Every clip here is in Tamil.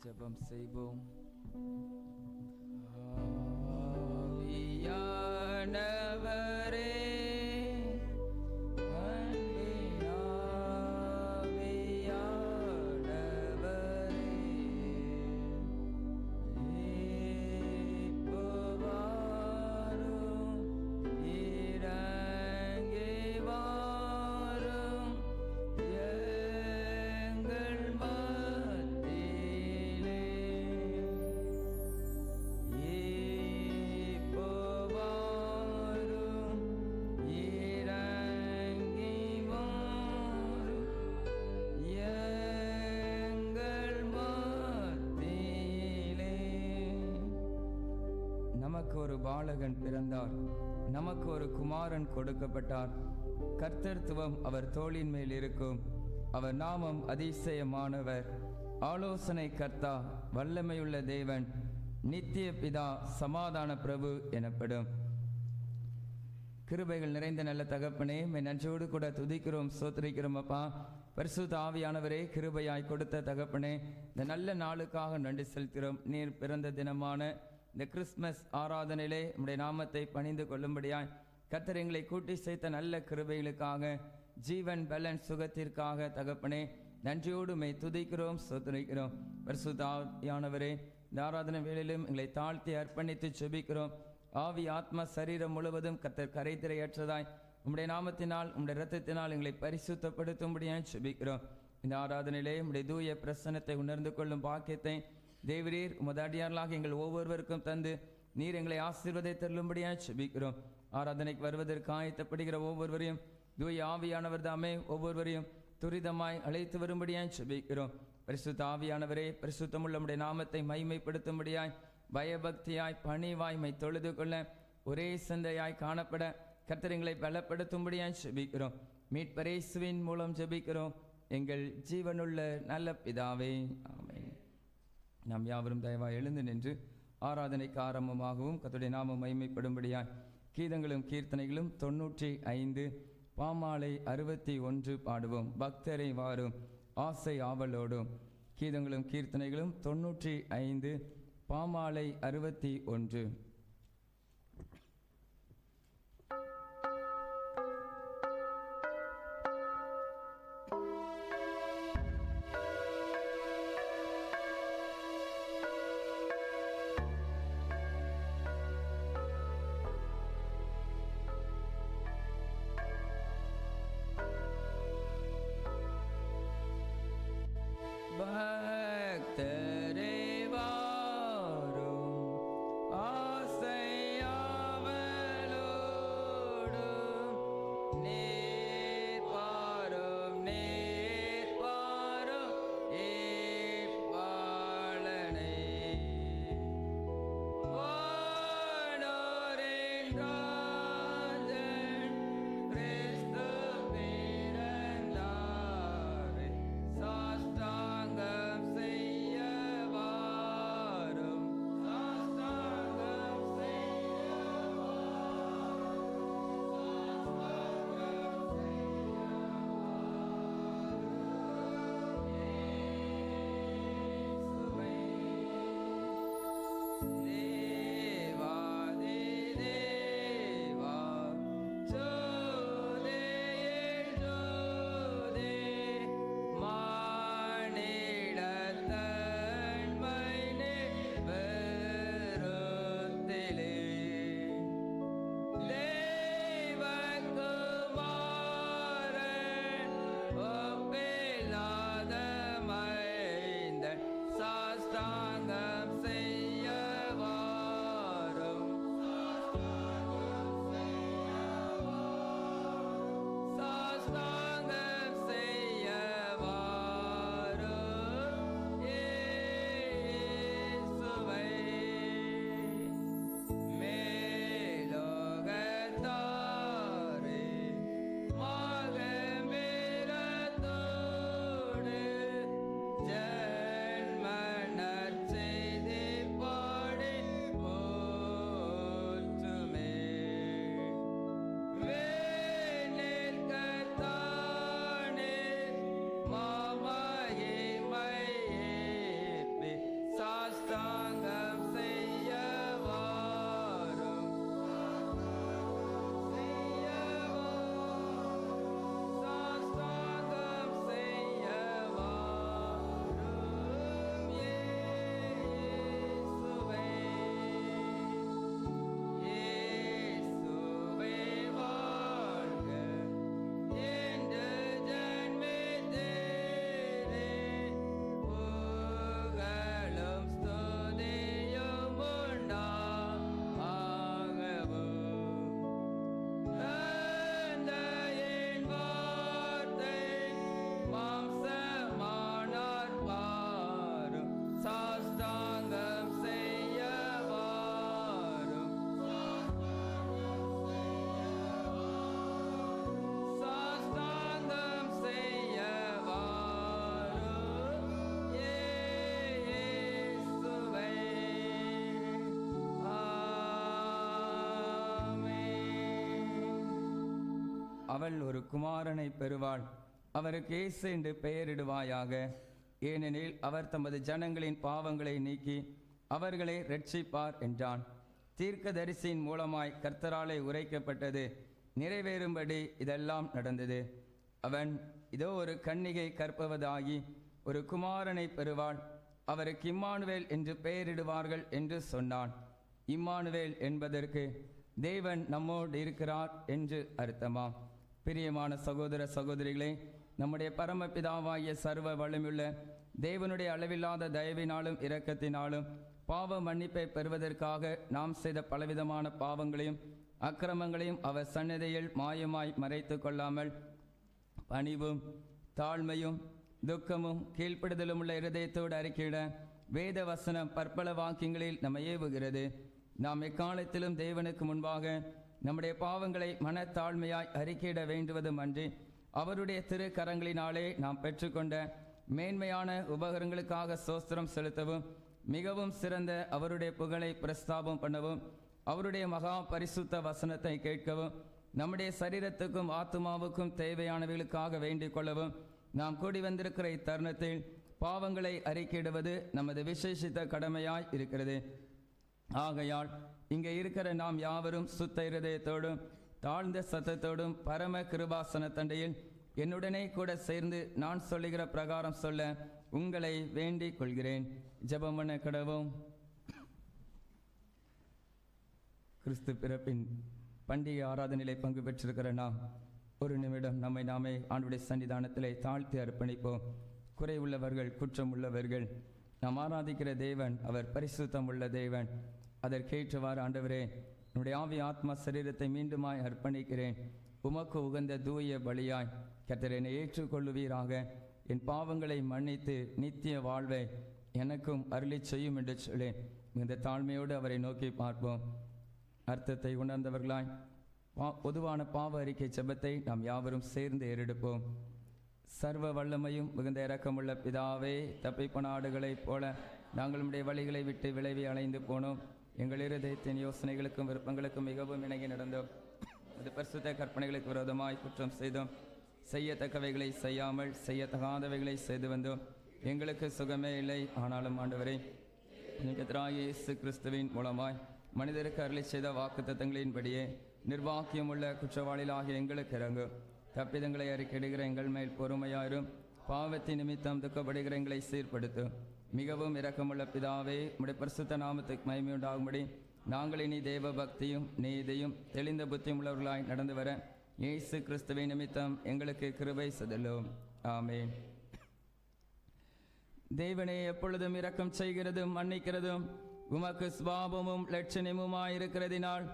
ஜெபம் செய்வோம். ஆவியானவரே, நமக்கு ஒரு பாலகன் பிறந்தார், நமக்கு ஒரு குமாரன் கொடுக்கப்பட்டார். கர்த்தத்துவம் அவர் தோளின் மேல் இருக்கும். அவர் நாமம் அதிசயமானவர், ஆலோசனை கர்த்தா, வல்லமையுள்ள தேவன், நித்திய பிதா, சமாதான பிரபு எனப்படும். கிருபைகள் நிறைந்த நல்ல தகப்பனே, நன்றோடு கூட துதிக்கிறோம், ஸ்தோத்திரிக்கிறோம். அப்பா, பரிசுத்த ஆவியானவரே, கிருபையாய் கொடுத்த தகப்பனே, இந்த நல்ல நாளுக்காக நன்றி செலுத்துகிறோம். நீர் பிறந்த தினமான இந்த கிறிஸ்மஸ் ஆராதனையிலே நம்முடைய நாமத்தை பணிந்து கொள்ளும்படியாய் கர்த்தர் எங்களை கூட்டி சேர்த்த நல்ல கிருபைகளுக்காக, ஜீவன் பலன் சுகத்திற்காக தகப்பனே நன்றியோடு மை துதிக்கிறோம், ஸ்தோத்திரிக்கிறோம். பரிசுத்த ஆவியானவரே, இந்த ஆராதனை வேளையிலும் எங்களை தாழ்த்தி அர்ப்பணித்து செபிக்கிறோம். ஆவி ஆத்மா சரீரம் முழுவதும் கர்த்தர் கரைதிரையற்றதாய் உம்முடைய நாமத்தினால் உம்முடைய இரத்தத்தினால் எங்களை பரிசுத்தப்படுத்தும்படியாய் செபிக்கிறோம். இந்த ஆராதனையிலே உம்முடைய தூய பிரசன்னத்தை உணர்ந்து கொள்ளும் பாக்கியத்தை தேவரீர் உமது அடியார்களாக எங்கள் ஒவ்வொருவருக்கும் தந்து நீர் எங்களை ஆசீர்வதித்தருளும்படியாய் செபிக்கிறோம். ஆராதனைக்கு வருவதற்கு ஆயத்தப்படுகிற ஒவ்வொருவரையும் தூய ஆவியானவர் தாமே ஒவ்வொருவரையும் துரிதமாய் அழைத்து வரும்படியாய் செபிக்கிறோம். பரிசுத்த ஆவியானவரே, பரிசுத்தமுள்ள நம்முடைய நாமத்தை மகிமைப்படுத்தும்படியாய் பயபக்தியாய் பணிவாய்மை தொழுது கொள்ள ஒரே சிந்தையாய் காணப்பட கர்த்தர் எங்களை பலப்படுத்தும்படியாய் செபிக்கிறோம். மீட்பர் இயேசுவின் மூலம் ஜெபிக்கிறோம் எங்கள் ஜீவனுள்ள நல்ல பிதாவே, ஆமென். நாம் யாவரும் தயவாய் எழுந்து நின்று ஆராதனைக்கு ஆரம்பமாகவும் கர்த்தருடைய நாமம் மகிமைப்படும்படியாய் கீதங்களும் கீர்த்தனைகளும் 95 பாமாலை 61 பாடுவோம். பக்தரை வாரும் ஆசை ஆவலோடும். கீதங்களும் கீர்த்தனைகளும் 95 பாமாலை 61. பக்தரே வாரும் ஆசை அவள் ஒரு குமாரனை பெறுவாள். அவருக்கு இயேசு என்று பெயரிடுவாயாக. ஏனெனில் அவர் தமது ஜனங்களின் பாவங்களை நீக்கி அவர்களை இரட்சிப்பார் என்றான். தீர்க்கதரிசியின் மூலமாய் கர்த்தராலே உரைக்கப்பட்டது நிறைவேறும்படி இதெல்லாம் நடந்தது. அவன், இதோ ஒரு கன்னிகை கற்பவதாகி ஒரு குமாரனை பெறுவாள். அவருக்கு இம்மானுவேல் என்று பெயரிடுவார்கள் என்று சொன்னான். இம்மானுவேல் என்பதற்கு தேவன் நம்மோடு இருக்கிறார் என்று அர்த்தமாம். பிரியமான சகோதர சகோதரிகளே, நம்முடைய பரமபிதாவாகிய சர்வ வல்லமையுள்ள தேவனுடைய அளவில்லாத தயவினாலும் இரக்கத்தினாலும் பாவ மன்னிப்பை பெறுவதற்காக நாம் செய்த பலவிதமான பாவங்களையும் அக்கிரமங்களையும் அவர் சந்நிதியில் மாயமாய் மறைத்து கொள்ளாமல் பணிவும் தாழ்மையும் துக்கமும் கீழ்ப்படுதலும் உள்ள இருதயத்தோடு அறிக்கையிட வேத வசனம் பற்பல வாக்கியங்களில் நம்மை ஏவுகிறது. நாம் எக்காலத்திலும் தேவனுக்கு முன்பாக நம்முடைய பாவங்களை மனத்தாழ்மையாய் அறிக்கையிட வேண்டுவதும் அன்றி, அவருடைய திரு கரங்களினாலே நாம் பெற்றுக்கொண்ட மேன்மையான உபகரணங்களுக்காக ஸ்தோத்திரம் செலுத்தவும், மிகவும் சிறந்த அவருடைய புகழை பிரஸ்தாபம் பண்ணவும், அவருடைய மகா பரிசுத்த வசனத்தை கேட்கவும், நம்முடைய சரீரத்துக்கும் ஆத்மாவுக்கும் தேவையானவர்களுக்காக வேண்டிக் கொள்ளவும் நாம் கூடி வந்திருக்கிற இத்தருணத்தில் பாவங்களை அறிக்கையிடுவது நமது விசேஷித்த கடமையாய் இருக்கிறது. ஆகையால் இங்கே இருக்கிற நாம் யாவரும் சுத்த இருதயத்தோடும் தாழ்ந்த சத்தத்தோடும் பரம கிருபாசன தண்டையில் என்னுடனே கூட சேர்ந்து நான் சொல்லுகிற பிரகாரம் சொல்ல உங்களை வேண்டிக் கொள்கிறேன். ஜெபம் பண்ண கடவோம். கிறிஸ்து பிறப்பின் பண்டிகை ஆராதனையிலே பங்கு பெற்றிருக்கிற நாம் ஒரு நிமிடம் நம்மை நாமே ஆண்டுடைய சன்னிதானத்திலே தாழ்த்தி அர்ப்பணிப்போம். குறை உள்ளவர்கள், குற்றம் உள்ளவர்கள், நாம் ஆராதிக்கிற தேவன் அவர் பரிசுத்தம் உள்ள தேவன். அதற்கேற்றவாறு ஆண்டவரே, என்னுடைய ஆவி ஆத்மா சரீரத்தை மீண்டுமாய் அர்ப்பணிக்கிறேன். உமக்கு உகந்த தூய பலியாய் கர்த்தர் என்னை ஏற்றுக்கொள்ளுவீராக. என் பாவங்களை மன்னித்து நித்திய வாழ்வை எனக்கும் அருளி செய்யும் என்று சொல்லி இந்த தாழ்மையோடு அவரை நோக்கி பார்ப்போம். அர்த்தத்தை உணர்ந்தவர்களாய் பொதுவான பாவ அறிக்கை ஜெபத்தை நாம் யாவரும் சேர்ந்து ஏறெடுப்போம். சர்வ வல்லமையும் மிகுந்த இரக்கமுள்ள பிதாவே, தப்பிப்போன ஆடுகளைப் போல நாங்கள் நம்முடைய வழிகளை விட்டு விளைவி அலைந்து போனோம். எங்கள் இருதயத்தின் யோசனைகளுக்கும் விருப்பங்களுக்கும் மிகவும் இணங்கி நடந்தோம். அது பரிசுத்த கற்பனைகளுக்கு விரோதமாய் குற்றம் செய்தோம். செய்யத்தக்கவைகளை செய்யாமல் செய்யத்தகாதவைகளை செய்து வந்தோம். எங்களுக்கு சுகமே இல்லை. ஆனாலும் ஆண்டவரே, இயேசு கிறிஸ்துவின் மூலமாய் மனிதருக்கு அருளி செய்த வாக்குத்தத்தங்களின்படியே நிர்வாகியமுள்ள குற்றவாளிகளாகிய எங்களுக்கு இறங்கும். தப்பிதங்களை அறிக்கையிடுகிற எங்கள் மேல் பொறுமையாயிரும். பாவத்தின் நிமித்தம் துக்கப்படுகிற எங்களை சீர்படுத்தும். மிகவும் இரக்கமுள்ள பிதாவே, உம்முடைய பரிசுத்த நாமத்துக்கு மகிமையுண்டாகும்படி நாங்கள் இனி தேவ பக்தியும் நீதியும் தெளிந்த புத்தியும் உள்ளவர்களாய் நடந்து வர இயேசு கிறிஸ்துவின் நிமித்தம் எங்களுக்கு கிருபை செய்தலும். ஆமென். தேவனே, எப்பொழுதும் இரக்கம் செய்கிறதும் மன்னிக்கிறதும் உமக்கு சுபாவமும் லட்சணமுமாயிருக்கிறதினால்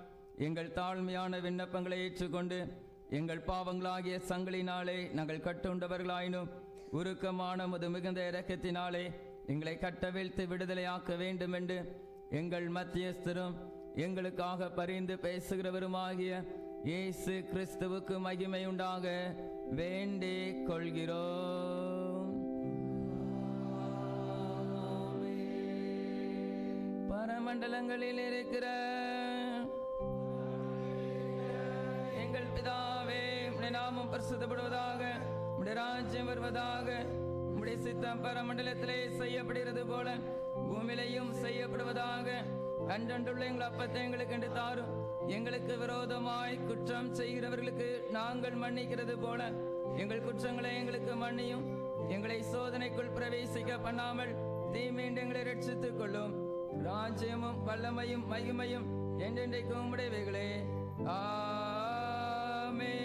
எங்கள் தாழ்மையான விண்ணப்பங்களை ஏற்றுக்கொண்டு எங்கள் பாவங்களாகிய சங்கிலினாலே நாங்கள் கட்டுண்டவர்களாயினும் உருக்கமான முது மிகுந்த இரக்கத்தினாலே எங்களை கட்டவிழ்த்து விடுதலையாக்க வேண்டும் என்று எங்கள் மத்தியஸ்தரும் எங்களுக்காக பரிந்து பேசுகிறவருமாகிய இயேசு கிறிஸ்துவுக்கு மகிமை உண்டாக வேண்டிக் கொள்கிறோம். பரமண்டலங்களில் இருக்கிற எங்கள் பிதாவே, உம்முடைய நாமம் பரிசுத்தப்படுவதாக, உம்முடைய ராஜ்யம் வருவதாக, உம்முடைய சித்தம் பரமண்டலத்திலே செய்யப்படுகிறது போல பூமியிலையும் செய்யப்படுவதாக. அன்றன்றுள்ள எங்கள் அப்பத்தை எங்களுக்கு என்று தாரும். எங்களுக்கு விரோதமாய் குற்றம் செய்கிறவர்களுக்கு நாங்கள் மன்னிக்கிறது போல எங்கள் குற்றங்களை எங்களுக்கு மன்னியும். எங்களை சோதனைக்குள் பிரவேசிக்க பண்ணாமல் தீமையின்றி எங்களை ரட்சித்துக் கொள்ளும். ராஜ்யமும் வல்லமையும் மகிமையும் என்றென்றைக்கும் உம்முடையவைகளே. ஆமென்.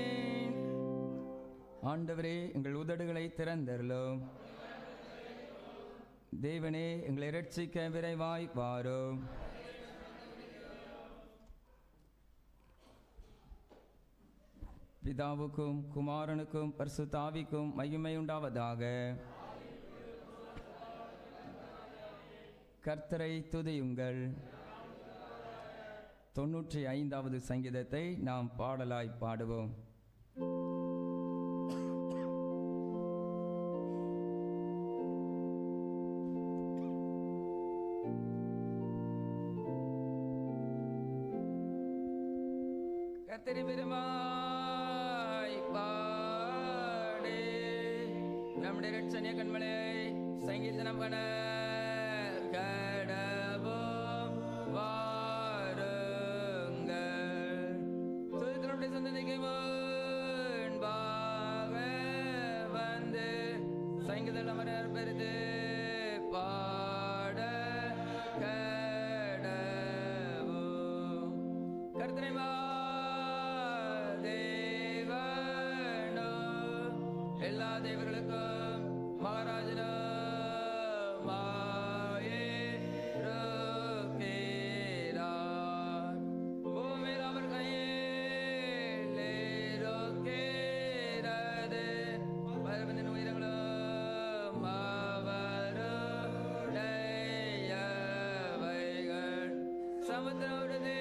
ஆண்டவரே, எங்கள் உதடுகளை திறந்தருளும். தேவனே, எங்களை ரட்சிக்க விரைவாய் வாரும். பிதாவுக்கும் குமாரனுக்கும் பரிசுத்த ஆவிக்கும் மகிமை உண்டாவதாக. கர்த்தரை துதியுங்கள். 95வது சங்கீதத்தை நாம் பாடலாய் பாடுவோம். கர்த்தரை பெருமாய் பாடி நம்முடைய ரட்சணிய கண்மலை சங்கீதனம் கண கடவோம் வாருங்கள் துதித்தனுடைய சந்ததிக்கு முன்பாக வந்து சங்கீதம் அமரர் பெருது பாட கடவோம் கர்த்தரை தேவனோ எல்லா தேவர்களுக்கும் மகாராஜனோ பூமியில் அவர் கையில் இருக்கிறது பரவந்தின் உயிரங்களும் அவருடையவைகள் சமுத்திரம் விடுது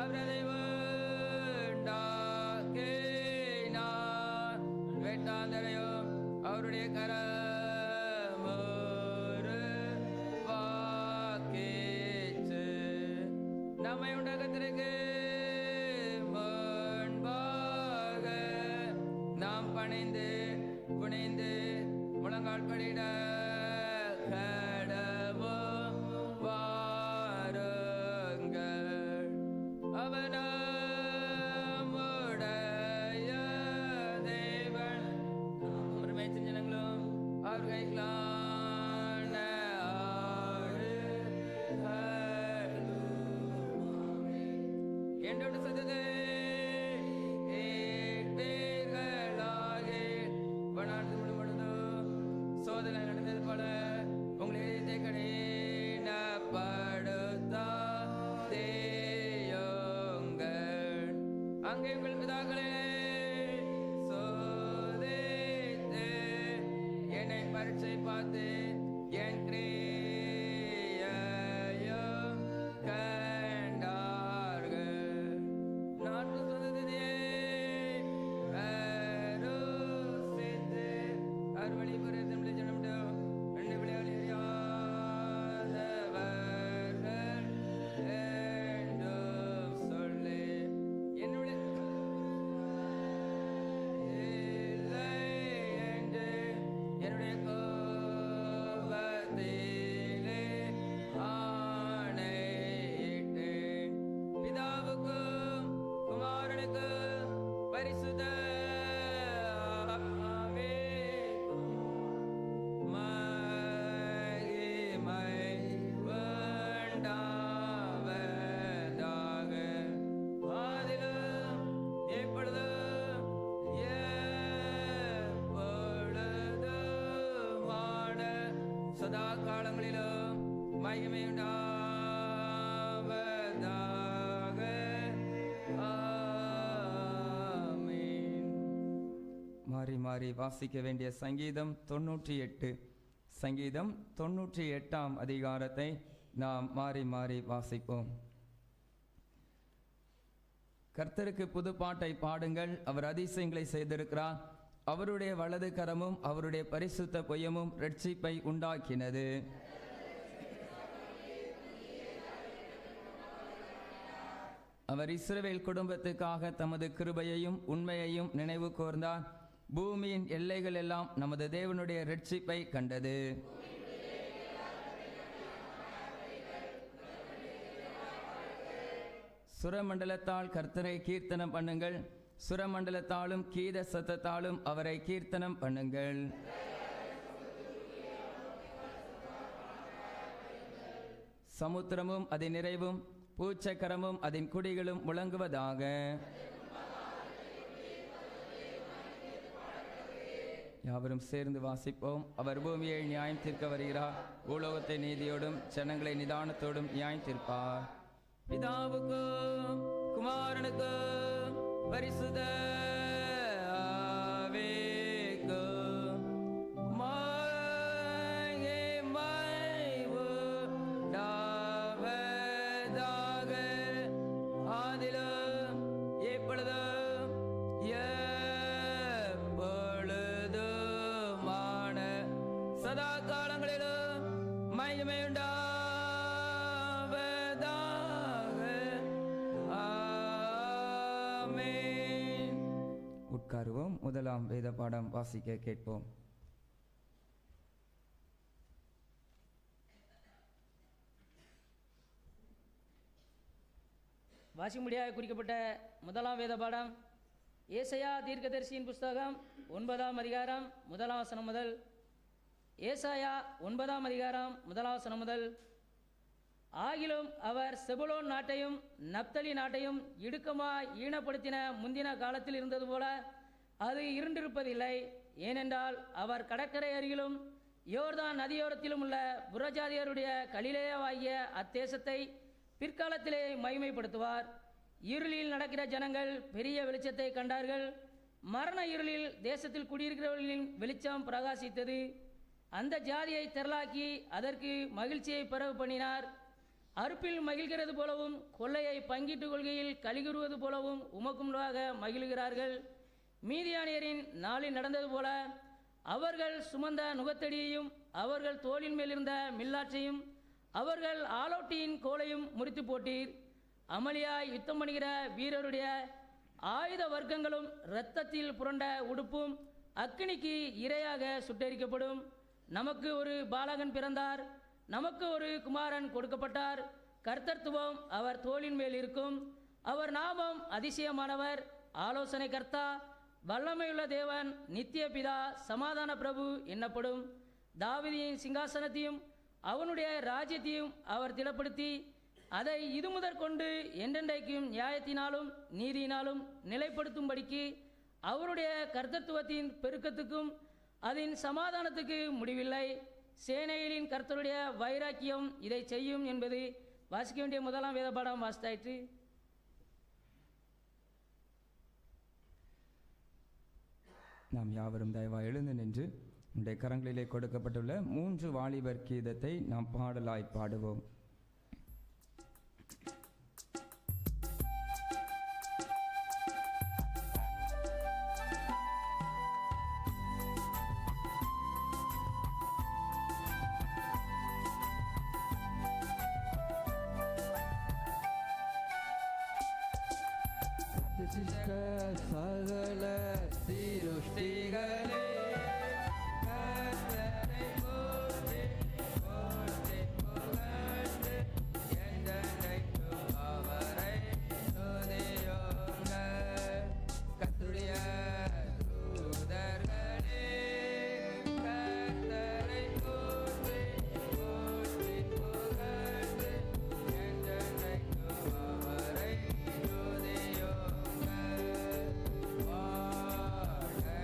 அவரதை உண்டாக்கினார் வெட்டாந்தரையும் அவருடைய கரமொரு வாக்கிச்சு நம்மை உண்டாக்கத்திற்கு முன்பாக நாம் பணிந்து குனிந்து முழங்கால் படிட கடவோம் வாருங்கள் அவர் நம்முடைய தேவன் உரிமை செஞ்சனங்களும் அவர் கைகளான என்னோட சத்தத்தை கேட்பீர்களாகி வனாந்து முழுவதும் சோதனை நடந்தது போல உங்களை கடினப்படுத்தாதேயுங்கள் அங்கே உங்கள் பிதாக்களே சோதித்து என்னை பரீட்சை பார்த்து என் கிரியையும் கண்டார்கள் நாட்டு சந்ததியை ருசித்து அறுவழி புரிந்து ஜனமிடும் ரெண்டு விளையாடி அறியாதவர்கள் என்றும் சொல்லி என்னுடைய இல்லை என்று என்னுடைய கோபத்திலே ஆணையிட்டேன் பிதாவுக்கும் குமாரனுக்கும் பரிசுத்த ஆவிக்கும் மகிமை உண்டாவதாக ஆதிலும் இப்பொழுதும் எப்பொழுதுமான சதா காலங்களிலும் மகிமை உண்டாவதாக ஆமென். மாறி மாறி வாசிக்க வேண்டிய சங்கீதம் 98. சங்கீதம் 98ஆம் அதிகாரத்தை நாம் மாறி மாறி வாசிப்போம். கர்த்தருக்கு புது பாட்டை பாடுங்கள், அவர் அதிசயங்களை செய்திருக்கிறார். அவருடைய வலது கரமும் அவருடைய பரிசுத்த புயமும் இரட்சிப்பை உண்டாக்கினது. அவர் இஸ்ரவேல் குடும்பத்துக்காக தமது கிருபையையும் உண்மையையும் நினைவு கூர்ந்தார். பூமியின் எல்லைகள் எல்லாம் நமது தேவனுடைய இரட்சிப்பை கண்டது. சுரமண்டலத்தால் கர்த்தரை கீர்த்தனம் பண்ணுங்கள், சுரமண்டலத்தாலும் கீத சத்தத்தாலும் அவரை கீர்த்தனம் பண்ணுங்கள். சமுத்திரமும் அதன் நிறைவும் பூச்சக்கரமும் அதன் குடிகளும் முழங்குவதாக. யாவரும் சேர்ந்து வாசிப்போம். அவர் பூமியை நியாயம் தீர்க்க வருகிறார், பூலோகத்தை நீதியோடும் ஜனங்களை நிதானத்தோடும் நியாயம் தீர்ப்பார். பிதாவுக்கும் குமாரனுக்கும் பரிசுத்த ஆவிக்கும் மகிமை உண்டாவதாக. ஆதிலும் இப்பொழுதும் எப்பொழுதுமான சதா காலங்களிலும் மகிமை உண்டாவதாக. ஆமென். உட்காருவோம். முதலாம் வேத பாடம் வாசிக்க கேட்போம். வாசிக்கும்படியாக குறிக்கப்பட்ட முதலாம் வேத பாடம் ஏசாயா தீர்க்கதரிசியின் புஸ்தகம் 9ஆம் அதிகாரம் 1ஆம் வசனம் முதல். ஏசாயா 9ஆம் அதிகாரம் 1ஆம் வசனம் முதல். ஆகிலும் அவர் செபுலோன் நாட்டையும் நப்தலி நாட்டையும் இடுக்கமாய் ஈனப்படுத்தின முந்தின காலத்தில் இருந்தது போல அது இருண்டிருப்பதில்லை. ஏனென்றால் அவர் கடற்கரை அருகிலும் யோர்தான் நதியோரத்திலும் உள்ள புறஜாதியருடைய கலிலேயாவாகிய அத்தேசத்தை பிற்காலத்திலே மகிமைப்படுத்துவார். இருளில் நடக்கிற ஜனங்கள் பெரிய வெளிச்சத்தை கண்டார்கள். மரண இருளில் தேசத்தில் குடியிருக்கிறவர்களின் வெளிச்சம் பிரகாசித்தது. அந்த ஜாதியை திரளாக்கி அதற்கு மகிழ்ச்சியை பரவு பண்ணினார். அறுப்பில் மகிழ்கிறது போலவும் கொள்ளையை பங்கிட்டுக் கொள்கையில் கலிகுறுவது போலவும் உமக்கும்பாக மகிழ்கிறார்கள். மீதியானியரின் நாளில் நடந்தது போல அவர்கள் சுமந்த நுகத்தடியையும் அவர்கள் தோளின் மேலிருந்த மில்லாற்றையும் அவர்கள் ஆலோட்டியின் கோலையும் முறித்து போட்டீர். அமளியாய் யுத்தம் பண்ணுகிற வீரருடைய ஆயுத வர்க்கங்களும் இரத்தத்தில் புரண்ட உடுப்பும் அக்கினிக்கு இரையாக சுட்டெரிக்கப்படும். நமக்கு ஒரு பாலகன் பிறந்தார், நமக்கு ஒரு குமாரன் கொடுக்கப்பட்டார். கர்த்தத்துவம் அவர் தோளின் மேல் இருக்கும். அவர் நாமம் அதிசயமானவர், ஆலோசனை கர்த்தா, வல்லமையுள்ள தேவன், நித்திய பிதா, சமாதான பிரபு என்னப்படும். தாவீதின் சிங்காசனத்தையும் அவனுடைய ராஜ்யத்தையும் அவர் திடப்படுத்தி அதை இது முதற்கொண்டு என்றென்றைக்கும் நியாயத்தினாலும் நீதியினாலும் நிலைப்படுத்தும்படிக்கு அவருடைய கர்த்தத்துவத்தின் பெருக்கத்துக்கும் அதன் சமாதானத்துக்கு முடிவில்லை. சேனைகளின் கர்த்தருடைய வைராக்கியம் இதை செய்யும் என்பது வாசிக்க வேண்டிய முதலாம் வேத பாடம் வாசித்தாயிற்று. நாம் யாவரும் தயவாய் எழுந்து நின்று உடைய கரங்களிலே கொடுக்கப்பட்டுள்ள 3 வாலிபர் கீதத்தை நாம் பாடலாய் பாடுவோம். சகல சிருஷ்டிகளே கர்த்தரை போற்றி போற்றி புகழ்ந்து என்றென்றைக்கும் அவரை துதியுங்கள். கர்த்தருடைய தூதர்களே கர்த்தரை போற்றி போற்றி புகழ்ந்து என்றென்றைக்கும் அவரை துதியுங்கள். வானங்களே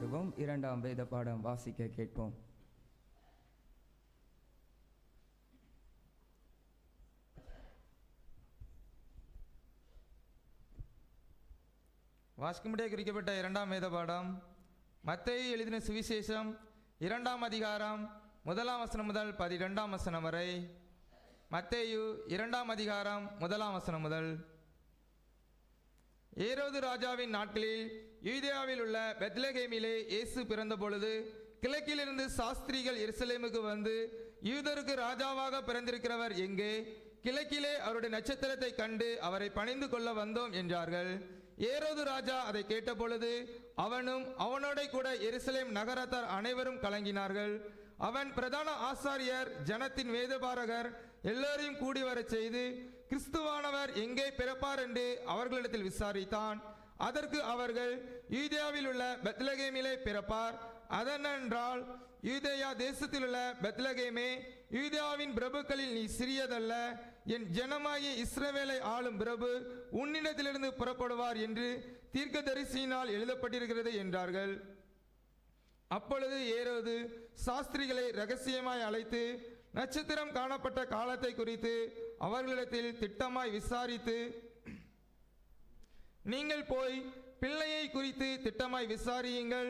திரும்பவும் 2ஆம் வேத பாடம் வாசிக்க கேட்போம். வாசிக்கும்படியாக குறிக்கப்பட்ட 2ஆம் வேத பாடம் மத்தேயு எழுதின சுவிசேஷம் 2ஆம் அதிகாரம் 1ஆம் வசனம் முதல் 12ஆம் வசனம் வரை. மத்தேயு 2ஆம் அதிகாரம் 1ஆம் வசனம் முதல். ஏரோது ராஜாவின் நாட்களில் யூதேயாவில் உள்ள பெத்லகேமிலே இயேசு பிறந்த பொழுது கிழக்கிலிருந்து சாஸ்திரிகள் எருசலேமுக்கு வந்து, யூதருக்கு ராஜாவாக பிறந்திருக்கிறவர் எங்கே? கிழக்கிலே அவருடைய நட்சத்திரத்தை கண்டு அவரை பணிந்து கொள்ள வந்தோம் என்றார்கள். ஏரோது ராஜா அதை கேட்டபொழுது அவனும் அவனோட கூட எருசலேம் நகரத்தார் அனைவரும் கலங்கினார்கள். அவன் பிரதான ஆசாரியர், ஜனத்தின் வேதபாரகர் எல்லோரையும் கூடி வரச் செய்து, கிறிஸ்துவானவர் எங்கே பிறப்பார் என்று அவர்களிடத்தில் விசாரித்தான். அதற்கு அவர்கள், யூதேயாவில் உள்ள பெத்லகேமிலே பிறப்பார். அதனென்றால், யூதேயா தேசத்தில் உள்ள பெத்லகேமே, யூதேயாவின் பிரபுக்களில் நீ சிறியதல்ல, என் ஜனமாகிய இஸ்ரவேலை ஆளும் பிரபு உன்னிடத்திலிருந்து புறப்படுவார் என்று தீர்க்கதரிசியினால் எழுதப்பட்டிருக்கிறது என்றார்கள். அப்பொழுது ஏரோது சாஸ்திரிகளை இரகசியமாய் அழைத்து நட்சத்திரம் காணப்பட்ட காலத்தை குறித்து அவர்களிடத்தில் திட்டமாய் விசாரித்து, நீங்கள் போய் பிள்ளையை குறித்து திட்டமாய் விசாரியுங்கள்.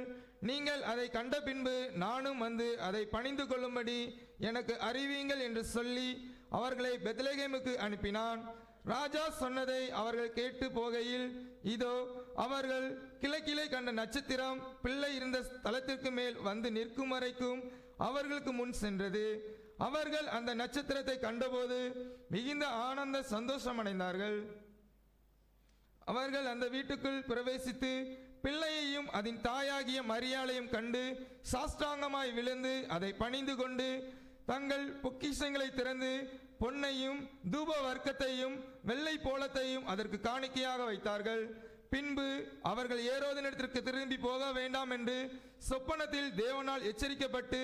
நீங்கள் அதை கண்ட பின்பு நானும் வந்து அதை பணிந்து கொள்ளும்படி எனக்கு அறிவியுங்கள் என்று சொல்லி அவர்களை பெத்லகேமுக்கு அனுப்பினான். ராஜா சொன்னதை அவர்கள் கேட்டு போகையில், இதோ அவர்கள் கிழக்கிலே கண்ட நட்சத்திரம் பிள்ளை இருந்த ஸ்தலத்திற்கு மேல் வந்து நிற்கும் வரைக்கும் அவர்களுக்கு முன் சென்றது. அவர்கள் அந்த நட்சத்திரத்தை கண்டபோது மிகுந்த ஆனந்த சந்தோஷம் அடைந்தார்கள். அவர்கள் அந்த வீட்டுக்குள் பிரவேசித்து பிள்ளையையும் அதன் தாயாகிய மரியாளையும் கண்டு சாஷ்டாங்கமாய் விழுந்து அதை பணிந்து கொண்டு தங்கள் பொக்கிஷங்களை திறந்து பொன்னையும் தூப வர்க்கத்தையும் வெள்ளை போலத்தையும் அதற்கு காணிக்கையாக வைத்தார்கள். பின்பு அவர்கள் ஏரோதினிடத்திற்கு திரும்பி போக வேண்டாம் என்று சொப்பனத்தில் தேவனால் எச்சரிக்கப்பட்டு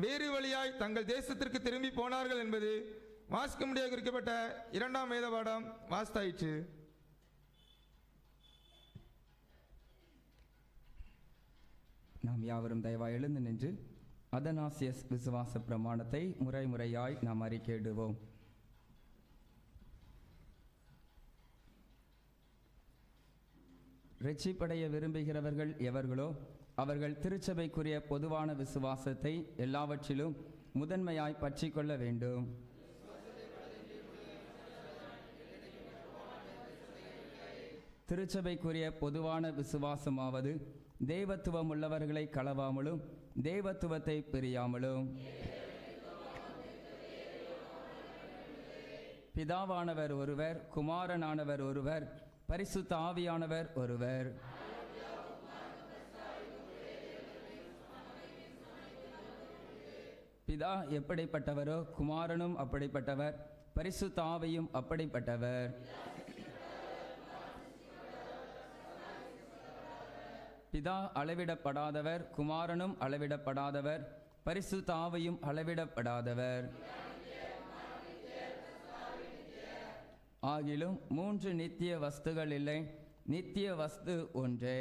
வேறு வழியாய் தங்கள் தேசத்திற்கு திரும்பி போனார்கள் என்பது வாசிக்கும்படியாக குறிக்கப்பட்ட 2ஆம் வேத பாடம் வாசித்தாயிற்று. நாம் யாவரும் தயவாய் எழுந்து நின்று அதனாசியஸ் விசுவாச பிரமாணத்தை முறையாய் நாம் அறிக்கையிடுவோம். ரட்சிப்படைய விரும்புகிறவர்கள் எவர்களோ அவர்கள் திருச்சபைக்குரிய பொதுவான விசுவாசத்தை எல்லாவற்றிலும் முதன்மையாய் பற்றி கொள்ள வேண்டும். திருச்சபைக்குரிய பொதுவான விசுவாசமாவது தேவத்துவம் உள்ளவர்களை களவாமலும் தேவத்துவத்தை பிரியாமலும், பிதாவானவர் ஒருவர், குமாரனானவர் ஒருவர், பரிசுத்த ஆவியானவர் ஒருவர். பிதா எப்படிப்பட்டவரோ குமாரனும் அப்படிப்பட்டவர், பரிசுத்த ஆவியும் அப்படிப்பட்டவர். பிதா அளவிடப்படாதவர், குமாரனும் அளவிடப்படாதவர், பரிசுத்த ஆவியும் அளவிடப்படாதவர். ஆகிலும் 3 நித்திய வஸ்துகள் இல்லை, நித்திய வஸ்து ஒன்றே.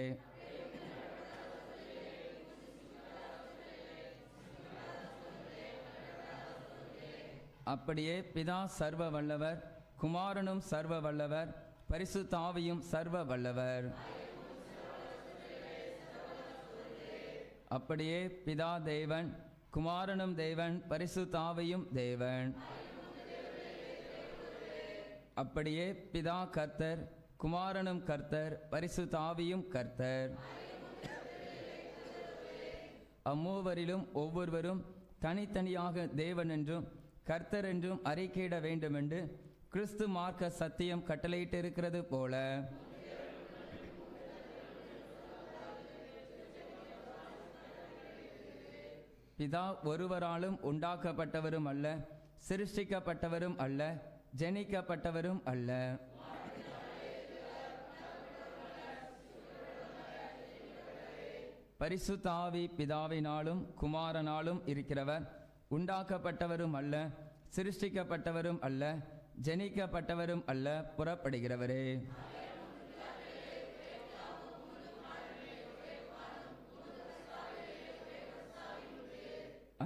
அப்படியே பிதா சர்வ வல்லவர், குமாரனும் சர்வ வல்லவர், பரிசுத்த ஆவியும் சர்வ வல்லவர். அப்படியே பிதா தேவன், குமாரனும் தேவன், பரிசுத்த ஆவியும் தேவன். அப்படியே பிதா கர்த்தர், குமாரனும் கர்த்தர், பரிசுத்த ஆவியும் கர்த்தர். அம்மூவரிலும் ஒவ்வொருவரும் தனித்தனியாக தேவன் என்றும் கர்த்தர் என்றும் அறிக்கையிட வேண்டுமென்று கிறிஸ்து மார்க்க சத்தியம் கட்டளையிட்டிருக்கிறது போல, பிதா ஒருவராலும் உண்டாக்கப்பட்டவரும் அல்ல, சிருஷ்டிக்கப்பட்டவரும் அல்ல, ஜனிக்கப்பட்டவரும் அல்ல. பரிசுத்த ஆவி பிதாவினாலும் குமாரனாலும் இருக்கிறவர், உண்டாக்கப்பட்டவரும் அல்ல, சிருஷ்டிக்கப்பட்டவரும் அல்ல, ஜனிக்கப்பட்டவரும் அல்ல, புறப்படுகிறவரே.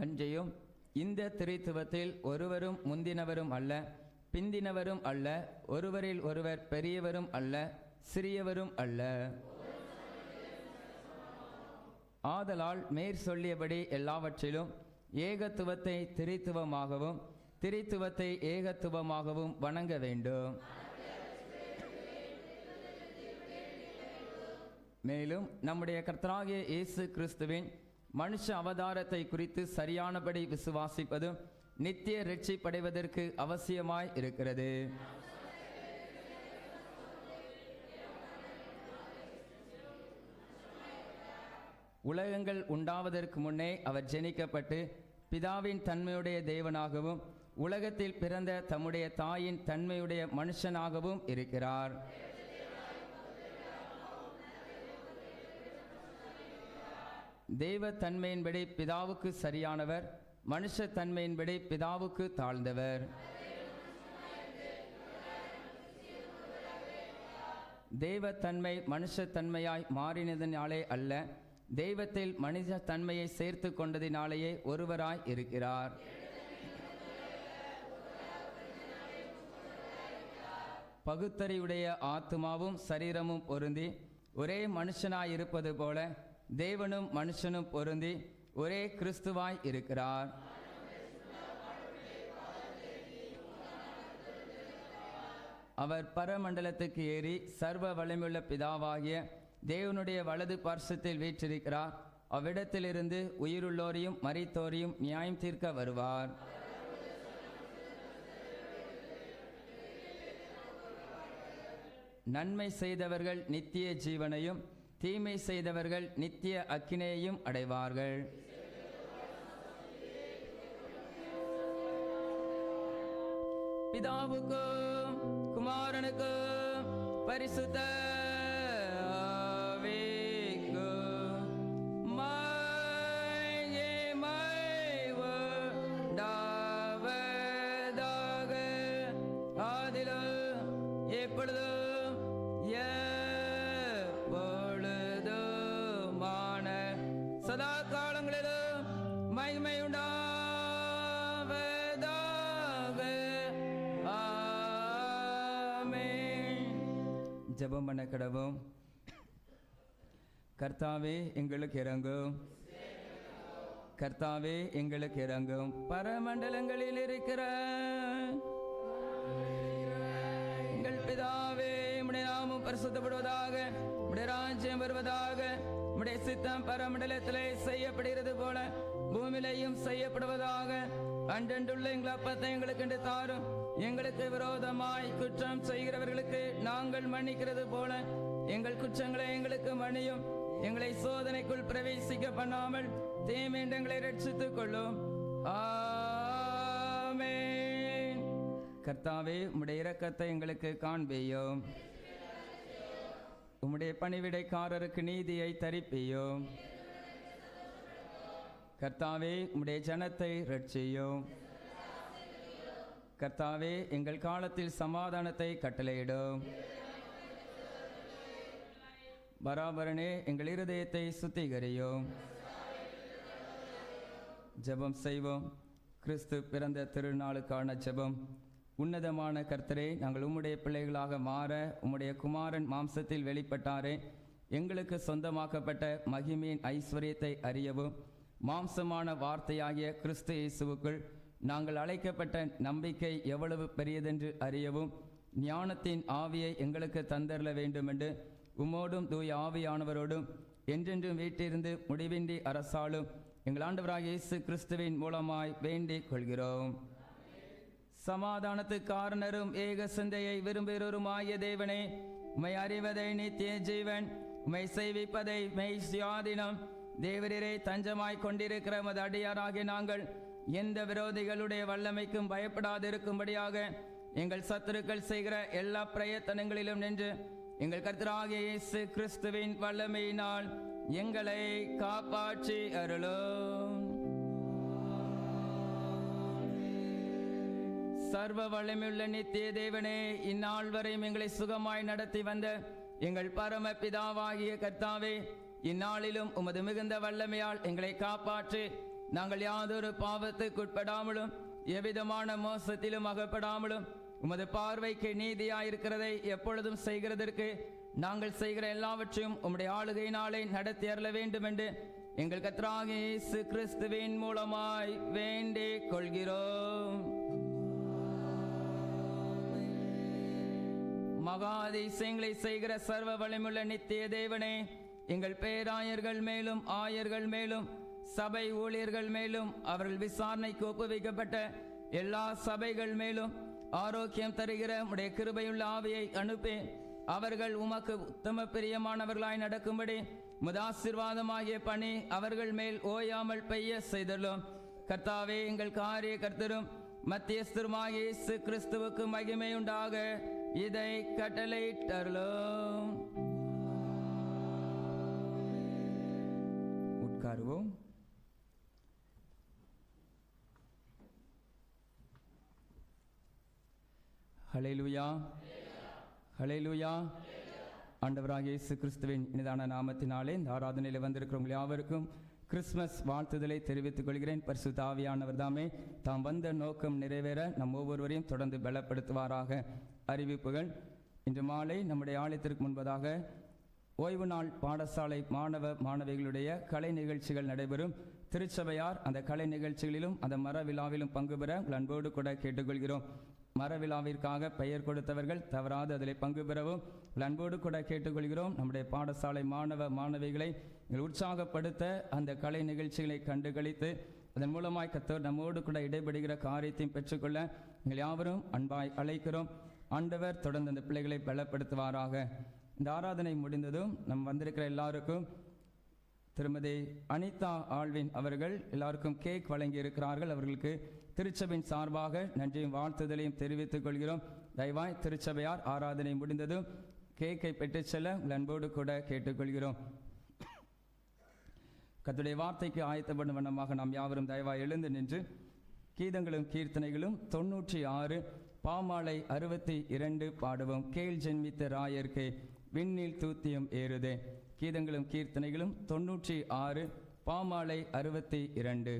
அன்றியும் இந்த திரித்துவத்தில் ஒருவரும் முந்தினவரும் அல்ல, பிந்தினவரும் அல்ல, ஒருவரில் ஒருவர் பெரியவரும் அல்ல, சிறியவரும் அல்ல. ஆதலால் மேற் சொல்லியபடி எல்லாவற்றிலும் ஏகத்துவத்தை திரித்துவமாகவும் திரித்துவத்தை ஏகத்துவமாகவும் வணங்க வேண்டும். மேலும் நம்முடைய கர்த்தராகிய இயேசு கிறிஸ்துவின் மனுஷ அவதாரத்தை குறித்து சரியானபடி விசுவாசிப்பதும் நித்திய ரட்சிப்படைவதற்கு அவசியமாய் இருக்கிறது. உலகங்கள் உண்டாவதற்கு முன்னே அவர் ஜெனிக்கப்பட்டு பிதாவின் தன்மையுடைய தேவனாகவும் உலகத்தில் பிறந்த தம்முடைய தாயின் தன்மையுடைய மனுஷனாகவும் இருக்கிறார். தெய்வ தன்மையின்படி பிதாவுக்கு சரியானவர், மனுஷ தன்மையின்படி பிதாவுக்கு தாழ்ந்தவர். தெய்வ தன்மை மனுஷ தன்மையாய் மாறினதினாலே அல்ல, தெய்வத்தில் மனித தன்மையை சேர்த்து கொண்டதினாலேயே ஒருவராய் இருக்கிறார். பகுத்தறிவுடைய ஆத்துமாவும் சரீரமும் பொருந்தி ஒரே மனுஷனாய் இருப்பது போல தேவனும் மனுஷனும் பொருந்தி ஒரே கிறிஸ்துவாய் இருக்கிறார். அவர் பரமண்டலத்துக்கு ஏறி சர்வ வலிமையுள்ள பிதாவாகிய தேவனுடைய வலது பார்சத்தில் வீற்றிருக்கிறார். அவ்விடத்திலிருந்து உயிருள்ளோரையும் மரித்தோரையும் நியாயம் தீர்க்க வருவார். நன்மை செய்தவர்கள் நித்திய ஜீவனையும் தீமை செய்தவர்கள் நித்திய அக்கினையையும் அடைவார்கள். பிதாவுக்கும் குமாரனுக்கும் பரிசுத்த ஆவிக்கும் மகிமை உண்டாவதாக. ஆதிலும் எப்பொழுதும் எப்பொழுதுமான சதா காலங்களிலும் மகிமை உண்டாவதாக. ஜெபம் பண்ண கடவும். கர்த்தாவே எங்களுக்கு இறங்கும், கர்த்தாவே எங்களுக்கு இறங்கும். பரமண்டலங்களில் இருக்கிற எங்கள் பிதாவே, உம்முடைய நாமம் பரிசுத்தப்படுவதாக, உம்முடைய ராஜ்யம் வருவதாக, உம்முடைய சித்தம் பரமண்டலத்திலே செய்யப்படுகிறது போல பூமியிலையும் செய்யப்படுவதாக. அன்றன்றுள்ள எங்கள் அப்பத்தை எங்களுக்கு தாரும். எங்களுக்கு விரோதமாய் குற்றம் செய்கிறவர்களுக்கு நாங்கள் மன்னிக்கிறது போல எங்கள் குற்றங்களை எங்களுக்கு மன்னியும். எங்களை சோதனைக்குள் பிரவேசிக்க பண்ணாமல் தீமையின்றி எங்களை ரட்சித்துக் கொள்ளும். ஆமென். கர்த்தாவே, உம்முடைய இரக்கத்தை எங்களுக்கு காண்பியும். உம்முடைய பணிவிடைக்காரருக்கு நீதியை தரிப்பியும். கர்த்தாவே, உம்முடைய ஜனத்தை ரட்சியும். கர்த்தாவே, எங்கள் காலத்தில் சமாதானத்தை கட்டளையிடும். பராபரனே, எங்கள் இருதயத்தை சுத்திகரியும். ஜெபம் செய்வோம். கிறிஸ்து பிறந்த திருநாளுக்கான ஜெபம். உன்னதமான கர்த்தரே, நாங்கள் உம்முடைய பிள்ளைகளாக மாற உம்முடைய குமாரன் மாம்சத்தில் வெளிப்பட்டாரே, எங்களுக்கு சொந்தமாக்கப்பட்ட மகிமையின் ஐஸ்வர்யத்தை அறியவும் மாம்சமான வார்த்தையாகிய கிறிஸ்து இயேசுவுக்குள் நாங்கள் அழைக்கப்பட்ட நம்பிக்கை எவ்வளவு பெரியதென்று அறியவும் ஞானத்தின் ஆவியை எங்களுக்கு தந்தரல வேண்டுமென்று உம்மோடும் தூய ஆவியானவரோடும் என்றென்றும் வீட்டிலிருந்து முடிவின்றி அரசாலும் எங்கள் ஆண்டவராகிய இயேசு கிறிஸ்துவின் மூலமாய் வேண்டிக் கொள்கிறோம். சமாதானத்துக்கு காரணரும் ஏக சிந்தையை விரும்புகிறோருமாகிய தேவனே, உம்மை அறிவதை நித்திய ஜீவன், உம்மை செய்விப்பதை மெய் சுயாதீனம், தேவரீரை தஞ்சமாய் கொண்டிருக்கிற மது அடியாராகிய நாங்கள் எந்த விரோதிகளுடைய வல்லமைக்கும் பயப்படாதிருக்கும்படியாக எங்கள் சத்துருக்கள் செய்கிற எல்லா பிரயத்தனங்களிலும் நின்று எங்கள் கர்த்தராகிய இயேசு கிறிஸ்துவின் வல்லமையினால் எங்களை காப்பாற்றி அருளும். சர்வ வல்லமையுள்ள நித்திய தேவனே, இந்நாள் வரையும் எங்களை சுகமாய் நடத்தி வந்த எங்கள் பரம பிதாவாகிய கர்த்தாவே, இந்நாளிலும் உமது மிகுந்த வல்லமையால் எங்களை காப்பாற்றி நாங்கள் யாதொரு பாவத்துக்குட்படாமலும் எவ்விதமான மோசத்திலும் அகப்படாமலும் உமது பார்வைக்கு நீதியாயிருக்கிறதை எப்பொழுதும் செய்கிறதற்கு நாங்கள் செய்கிற எல்லாவற்றையும் உம்முடைய ஆளுகையினாலே நடத்தி அருள வேண்டும் என்று எங்கள் கர்த்தராகிய இயேசு கிறிஸ்துவின் மூலமாய் வேண்டிக் கொள்கிறோம். மகா அதிசயங்களை செய்கிற சர்வ வலிமுள்ள நித்திய தேவனே, எங்கள் பேராயர்கள் மேலும் ஆயர்கள் மேலும் சபை ஊழியர்கள் மேலும் அவர்கள் விசாரணைக்கு ஒப்புவிக்கப்பட்ட எல்லா சபைகள் மேலும் ஆரோக்கியம் தருகிற உம்முடைய கிருபையுள்ள ஆவியை அனுப்பி அவர்கள் உமக்கு உத்தம பிரியமானவர்களாய் நடக்கும்படி முதாசீர்வாதமாகிய பணி அவர்கள் மேல் ஓயாமல் பெய்ய செய்துள்ளோம். கர்த்தாவே, எங்கள் காரிய கர்த்தரும் மத்தியஸ்தருமாகிய இயேசு கிறிஸ்துவுக்கு மகிமை உண்டாக இதை கட்டளையிட்டருளோம். உட்காருவோம். ஹல்லேலூயா, ஹல்லேலூயா. ஆண்டவராகிய இயேசு கிறிஸ்துவின் இனிதான நாமத்தினாலே இந்த ஆராதனையில் வந்திருக்கிறவங்க யாவருக்கும் கிறிஸ்மஸ் வாழ்த்துதலை தெரிவித்துக் கொள்கிறேன். பரிசுத்த ஆவியானவர் தாமே தாம் வந்த நோக்கம் நிறைவேற நம் ஒவ்வொருவரையும் தொடர்ந்து பலப்படுத்துவாராக. அறிவிப்புகள். இன்று மாலை நம்முடைய ஆலயத்திற்கு முன்பதாக ஓய்வு நாள் பாடசாலை மாணவ மாணவிகளுடைய கலை நிகழ்ச்சிகள் நடைபெறும். திருச்சபையார் அந்த கலை நிகழ்ச்சிகளிலும் அந்த மர விழாவிலும் பங்கு பெற உங்கள் அன்போடு கூட கேட்டுக்கொள்கிறோம். மர விழாவிற்காக பெயர் கொடுத்தவர்கள் தவறாது அதில் பங்கு பெறவும் அன்போடு கூட கேட்டுக்கொள்கிறோம். நம்முடைய பாடசாலை மாணவ மாணவிகளை உற்சாகப்படுத்த அந்த கலை நிகழ்ச்சிகளை கண்டு களித்து அதன் மூலமாய் கர்த்தர் நம்மோடு கூட இடைபடுகிற காரியத்தையும் பெற்றுக்கொள்ள நீங்கள் யாவரும் அன்பாய் அழைக்கிறோம். ஆண்டவர் தொடர்ந்து அந்த பிள்ளைகளை பலப்படுத்துவாராக. இந்த ஆராதனை முடிந்ததும் நம் வந்திருக்கிற எல்லாருக்கும் திருமதி அனிதா ஆல்வின் அவர்கள் எல்லாருக்கும் கேக் வழங்கி இருக்கிறார்கள். அவர்களுக்கு திருச்சபையின் சார்பாக நன்றியும் வாழ்த்துதலையும் தெரிவித்துக் கொள்கிறோம். தயவாய் திருச்சபையார் ஆராதனை முடிந்ததும் கேக்கை பெற்றுச் செல்ல உங்கள் அன்போடு கூட கேட்டுக்கொள்கிறோம். கர்த்தருடைய வார்த்தைக்கு ஆயத்தப்படும் வண்ணமாக நாம் யாவரும் தயவாய் எழுந்து நின்று கீதங்களும் கீர்த்தனைகளும் 96 பாமாலை 62 பாடுவோம். கேள் ஜென்மித்த ராயர்க்கு விண்ணில் தூத்தியம் ஏறுதே. கீதங்களும் கீர்த்தனைகளும் 96 பாமாலை 62.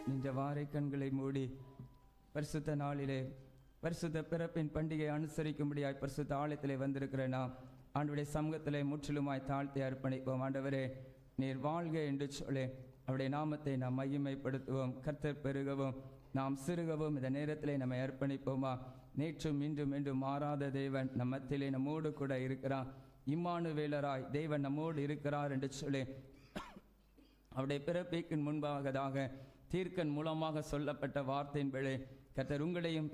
நின்ற வாரை கண்களை மூடி பரிசுத்த நாளிலே பரிசுத்த பிறப்பின் பண்டிகை அனுசரிக்கும்படியாய் பரிசுத்த ஆலயத்திலே வந்திருக்கிற நாம் ஆண்டவருடைய சமூகத்திலே முற்றிலுமாய் தாழ்த்தி அர்ப்பணிப்போம். ஆண்டவரே, நீர் வாழ்க என்று சொல்லி அவருடைய நாமத்தை நாம் மகிமைப்படுத்துவோம். கர்த்தர் பெருகவும் நாம் சிறுகவும் இந்த நேரத்திலே நம்மை அர்ப்பணிப்போமா. நேற்றும் இன்றும் என்றும் மாறாத தேவன் நம் மத்தியிலே நம்மோடு கூட இருக்கிறார். இம்மானுவேலராய் தேவன் நம்மோடு இருக்கிறார் என்று சொல்லி அவருடைய பிறப்பிற்கு முன்பாகதாக தீர்க்கன் மூலமாக சொல்லப்பட்ட வார்த்தையின்படி கர்த்தர் உங்களையும்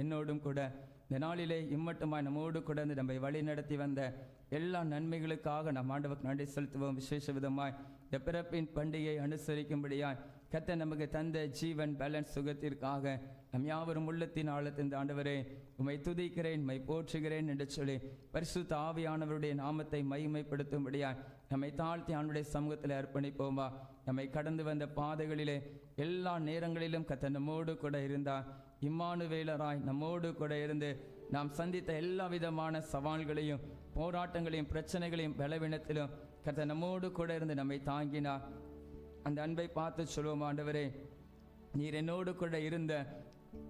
என்னோடும் கூட இந்த நாளிலே இம்மட்டுமாய் நம்மோடு கூட நம்மை வழி நடத்தி வந்த எல்லா நன்மைகளுக்காக நம் ஆண்டவருக்கு நன்றி செலுத்துவோம். விசேஷ விதமாய் இந்த பிறப்பின் பண்டிகையை அனுசரிக்கும்படியாய் கர்த்தர் நமக்கு தந்த ஜீவன் பேலன்ஸ் சுகத்திற்காக நம் யாவரும் உள்ளத்தின் ஆழத்தின் ஆண்டவரே உம்மை துதிக்கிறேன், உம்மை போற்றுகிறேன் என்று சொல்லி பரிசுத்த ஆவியானவருடைய நாமத்தை மகிமைப்படுத்தும்படியாய் நம்மை தாழ்த்தி ஆண்டுடைய சமூகத்தில் அர்ப்பணிப்போமா. நம்மை கடந்து வந்த பாதைகளிலே எல்லா நேரங்களிலும் கர்த்தர் நம்மோடு கூட இருந்தார். இம்மானுவேலராய் நம்மோடு கூட இருந்து நாம் சந்தித்த எல்லா விதமான சவால்களையும் போராட்டங்களையும் பிரச்சனைகளையும் பலவீனத்திலும் கர்த்தர் நம்மோடு கூட இருந்து நம்மை தாங்கினார். அந்த அன்பை பார்த்து சொல்வோம், ஆண்டவரே, நீர் என்னோடு கூட இருந்த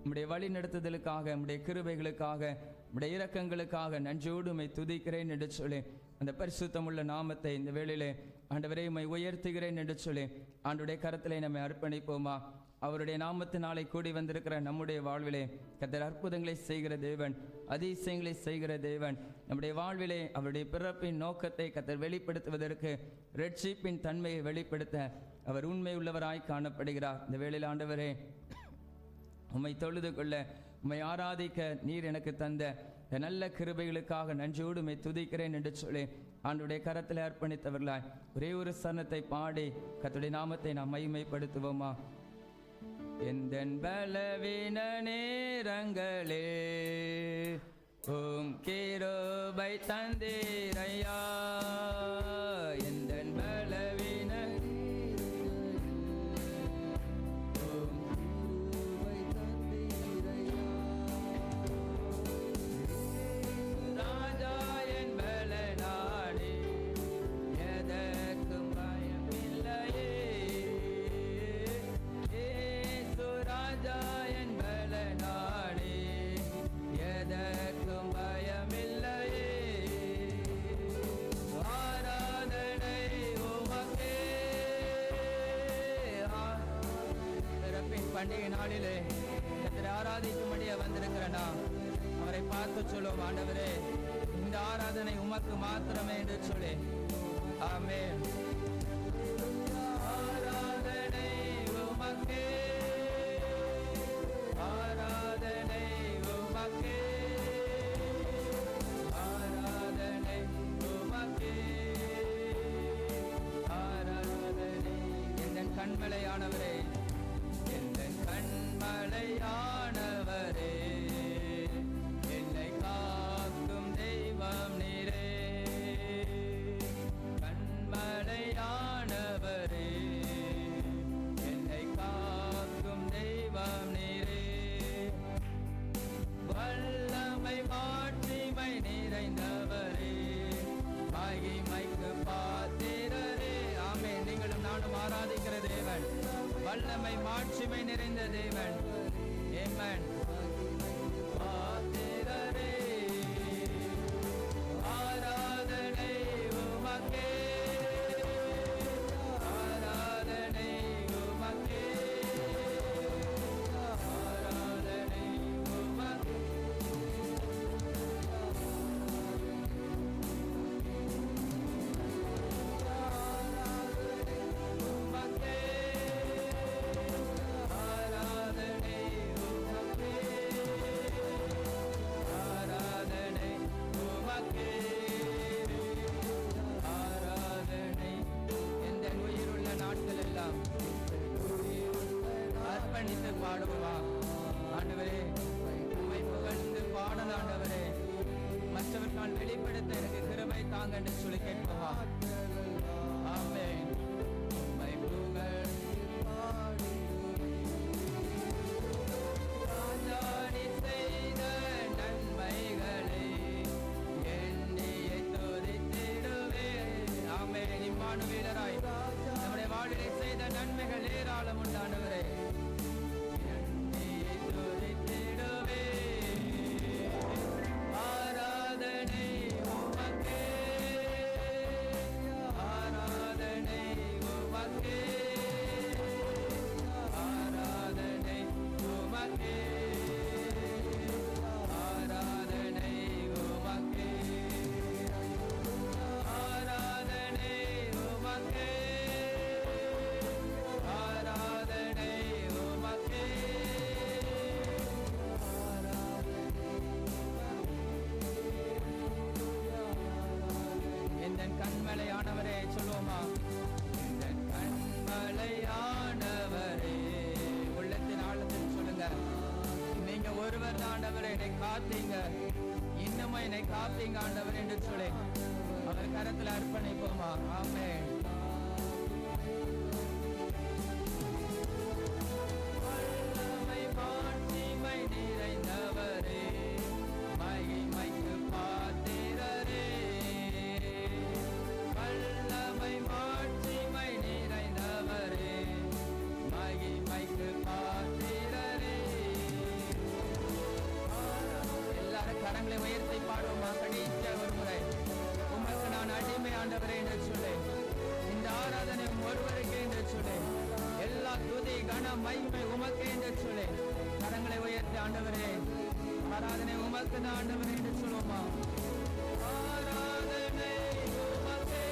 உம்முடைய வழி நடத்துதலுக்காக, உம்முடைய கிருபைகளுக்காக, உம்முடைய இரக்கங்களுக்காக நன்றியோடு உம்மை துதிக்கிறேன் என்று சொல்லி அந்த பரிசுத்தமுள்ள நாமத்தை இந்த வேளையிலே ஆண்டவரே உம்மை உயர்த்துகிறேன் என்று சொல்லி ஆண்டுடைய கரத்திலே நம்மை அர்ப்பணிப்போமா. அவருடைய நாமத்தினாலே கூடி வந்திருக்கிற நம்முடைய வாழ்விலே கர்த்தர் அற்புதங்களை செய்கிற தேவன், அதிசயங்களை செய்கிற தேவன். நம்முடைய வாழ்விலே அவருடைய பிறப்பின் நோக்கத்தை கர்த்தர் வெளிப்படுத்துவதற்கு, ரட்சிப்பின் தன்மையை வெளிப்படுத்த அவர் உண்மை உள்ளவராய் காணப்படுகிறார். இந்த வேளையில் ஆண்டவரே, உம்மை தொழுது கொள்ள, உம்மை ஆராதிக்க நீர் எனக்கு தந்த நல்ல கிருபைகளுக்காக நன்றியோடு உம்மை துதிக்கிறேன் என்று சொல்லி ஆண்டுடைய கரத்தில் அர்ப்பணித்தவர்களாய் ஒரே ஒரு சரணத்தை பாடி கர்த்தருடைய நாமத்தை நாம் மகிமைப்படுத்துவோமா. எந்தன் பலவீன நேரங்களே உம் கிருபை தந்தீரையா. எந்தன் பலவீன ராஜா என் பலனாடி எதற்கும் பயமில்லையே. ஏசு ராஜா என் பலனாடி எதற்கும் பயமில்லையே. ஆராதனை உமக்கே. பிறப்பின் பண்டிகை நாளிலே கர்த்தரை ஆராதிக்கும்படியா வந்திருக்கிறனா அவரை பார்த்து சொல்லுவோம், ஆண்டவரே, இந்த ஆராதனை உமக்கு மாத்திரமே என்று சொல்லி. ஆமென். ஆராதனை உமக்கே, ஆராதனை உமக்கே, ஆராதனை உமக்கே, ஆராதனை. எந்தன் கண்மலையானவரே, எந்தன் கண்மலையானவரே, என்னை காக்கும் தெய்வம் நீரே. கண்மலையானவரே, என்னை காக்கும் தெய்வம் நீரே. வல்லமை மாட்சிமை நிறைந்தவரே, மகிமைக்கு பாத்திரரே. ஆமென். நீங்களும் நானும் ஆராதிக்கிற தேவன், வல்லமை மாட்சிமை நிறைந்த தேவன். ஆமென். பாத்திரரே, ஆராதனை உமக்கே, ஆராதனை உமக்கே, ஆராதனை உமக்கே. உமக்கே, ஆராதனை உமக்கே, ஆராதனை உமக்கே, ஆராதனை. எந்த உயிருள்ள நாட்கள் எல்லாம் அர்ப்பணித்து பாடுவா. ஆண்டவரே, உம்மை புகழ்ந்து பாடல. ஆண்டவரே, மற்றவர்கள் வெளிப்படுத்த எனக்கு கிருபை தாங்க என்று சொல்லி கேட்பவா. ஆமென். உம்மை புகழ்ந்து ராஜா நீர் செய்த நன்மைகளை எண்ணியை துதித்திடுவேன். ஆமென். இம்மானுவேலராய் நம்முடைய வாழ்விலே செய்த நன்மைகள் ஏராளம் உண்டானவரே. என்னை காத்தீங்க, இன்னமும் என்னை காப்பீங்க ஆண்டவர் என்று சொல்லி அவர் கரத்தில் அர்ப்பணிப்போமா? ஆமென். வல்லமை மாட்சிமை நிறைந்தவரே, மகிமைக்கு பாத்திரரே. வல்லமை மாட்சிமை நிறைந்தவரே, மகிமைக்கு பாத்திரரே. எல்லாரும் கரங்களை உயர்த்தி பாடுவோமா? கடைசியா ஒரு முறை, உமக்கு நான் அடிமை ஆண்டவரே என்று சொல்லி, இந்த ஆராதனை ஒருவருக்கே என்று சொல்லி, எல்லா துதி கன மகிமை உமக்கே என்று சொல்லி கரங்களை உயர்த்தி ஆண்டவரே, ஆராதனை உமக்கு தான் ஆண்டவரே என்று சொல்லுவோமா? ஆராதனை உமக்கே,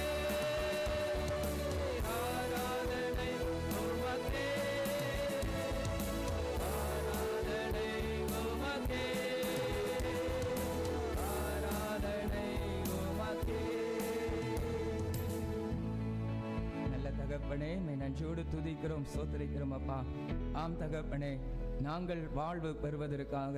ஆராதனை உமக்கே, ஆராதனை உமக்கே, ஆராதனை உமக்கே. நல்ல தகப்பனே, மை நன்றியோடு துதிக்கிறோம், சோதரிக்கிறோம் அப்பா. ஆம் தகப்பனே, நாங்கள் வாழ்வு பெறுவதற்காக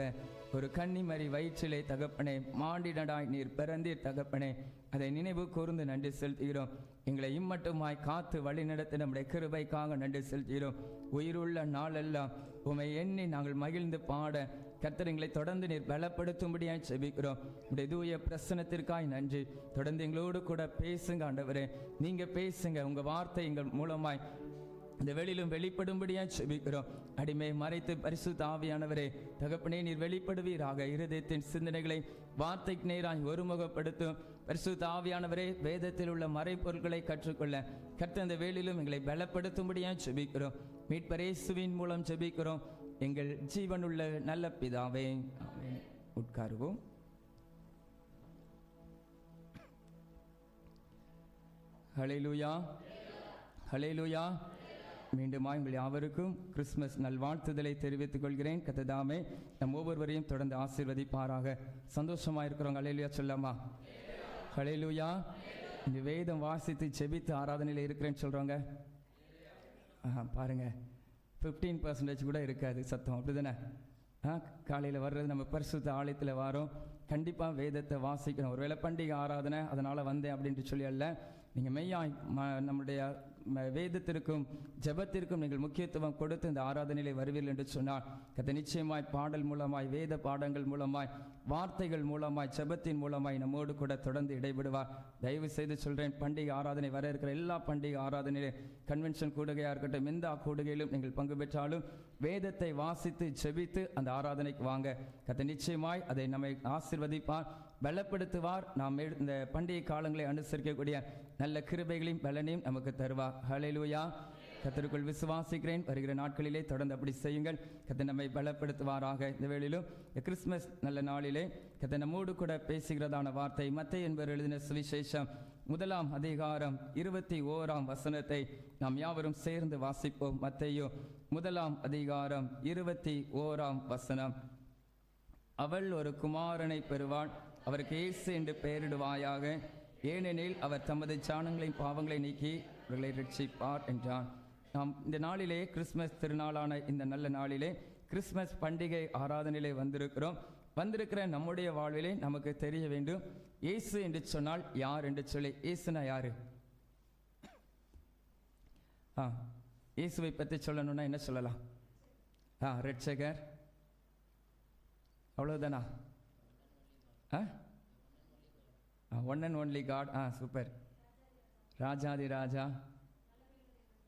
ஒரு கன்னிமரி வயிற்றிலே தகப்பனே மாண்டினடாய் நீர் பிறந்தீர் தகப்பனே. அதை நினைவு கூர்ந்து நன்றி செலுத்துகிறோம். எங்களை இம்மட்டுமாய் காத்து வழி நடத்த நம்முடைய கிருபைக்காக நன்றி செலுத்துகிறோம். உயிருள்ள நாளெல்லாம் உமை எண்ணி நாங்கள் மகிழ்ந்து பாட கர்த்தர் எங்களை தொடர்ந்து நீர் பலப்படுத்தும்படியாய் செபிக்கிறோம். உடைய தூய பிரசனத்திற்காய் நன்றி. தொடர்ந்து எங்களோடு கூட பேசுங்க ஆண்டவரே, நீங்க பேசுங்க. உங்க வார்த்தை எங்கள் மூலமாய் இந்த வெளியிலும் வெளிப்படும்படியாய் செபிக்கிறோம். அடிமை மறைத்து பரிசுத்த ஆவியானவரே தகப்பனே நீர் வெளிப்படுவீராக. இருதயத்தின் சிந்தனைகளை வார்த்தைக்கு நேராய் ஒருமுகப்படுத்தும் பரிசுத்த ஆவியானவரே, வேதத்தில் உள்ள மறைப்பொருட்களை கற்றுக்கொள்ள கர்த்தர் இந்த வேளையிலும் எங்களை பலப்படுத்தும்படியாய் செபிக்கிறோம். மீட்பர் இயேசுவின் மூலம் செபிக்கிறோம் எங்கள் ஜீவனுள்ள நல்ல பிதாவே, ஆமென். உட்காருவோம். ஹல்லேலூயா, ஹல்லேலூயா. மீண்டுமா உங்கள் யாவருக்கும் கிறிஸ்துமஸ் நல்வாழ்த்துதலை தெரிவித்துக் கொள்கிறேன். கர்த்தர் நம் ஒவ்வொருவரையும் தொடர்ந்து ஆசீர்வதிப்பாராக. சந்தோஷமா இருக்கிறவங்க ஹல்லேலூயா சொல்லாமா? ஹல்லேலூயா. இந்த வேதம் வாசித்து செபித்து ஆராதனையில் இருக்கிறேன்னு சொல்றவங்க பாருங்க, 15% கூட இருக்காது சத்தம், அப்படிதானே? காலையில் வர்றது நம்ம பரிசுத்த ஆலயத்தில் வரோம், கண்டிப்பாக வேதத்தை வாசிக்கணும். ஒருவேளை பண்டிகை ஆராதனை அதனால் வந்தேன் அப்படின்ட்டு சொல்லி அல்ல, நீங்கள் மெய்யாய் நம்முடைய வேதத்திற்கும் ஜெபத்திற்கும் நீங்கள் முக்கியத்துவம் கொடுத்து இந்த ஆராதனையிலே வருவீர்கள் என்று சொன்னால் கர்த்தர் நிச்சயமாய் பாடல் மூலமாய் வேத பாடங்கள் மூலமாய் வார்த்தைகள் மூலமாய் ஜெபத்தின் மூலமாய் நம்மோடு கூட தொடர்ந்து இடைபடுவார். தயவு செய்து சொல்கிறேன், பண்டிகை ஆராதனை வர இருக்கிற எல்லா பண்டிகை ஆராதனையிலே கன்வென்ஷன் கூடுகையாக இருக்கட்டும், எந்த கூடுகையிலும் நீங்கள் பங்கு பெற்றாலும் வேதத்தை வாசித்து ஜெபித்து அந்த ஆராதனைக்கு வாங்க. கர்த்தர் நிச்சயமாய் அதை நம்மை ஆசீர்வதிப்பார், பலப்படுத்துவார். நாம் இந்த பண்டிகை காலங்களை அனுசரிக்கக்கூடிய நல்ல கிருபைகளையும் பலனையும் நமக்கு தருவார். ஹல்லேலூயா. கர்த்தருக்குள் விசுவாசிக்கிறேன், வருகிற நாட்களிலே தொடர்ந்து அப்படி செய்யுங்கள். கர்த்தர் நம்மை பலப்படுத்துவாராக. இந்த வேளையிலும் கிறிஸ்துமஸ் நல்ல நாளிலே கர்த்தர் நம்மோடு கூட பேசுகிறதான வார்த்தை மத்தேயு என்பவர் எழுதின சுவிசேஷம் 1ஆம் அதிகாரம் 21ஆம் வசனத்தை நாம் யாவரும் சேர்ந்து வாசிப்போம். மத்தேயு 1ஆம் அதிகாரம் 21ஆம் வசனம். அவள் ஒரு குமாரனை பெறுவாள், அவருக்கு இயேசு என்று பெயரிடுவாயாக, ஏனெனில் அவர் தமது சாணங்களின் பாவங்களை நீக்கி அவர்களை ரட்சிப்பார் என்றான். நாம் இந்த நாளிலே கிறிஸ்மஸ் திருநாளான இந்த நல்ல நாளிலே கிறிஸ்மஸ் பண்டிகை ஆராதனையிலே வந்திருக்கிற நம்முடைய வாழ்விலே நமக்கு தெரிய வேண்டும், இயேசு என்று சொன்னால் யார் என்று சொல்லி. இயேசுனா யாரு? இயேசுவை பற்றி சொல்லணும்னா என்ன சொல்லலாம்? ரட்சகர், அவ்வளவுதானா? One and only God. Super. ராஜாதி ராஜா,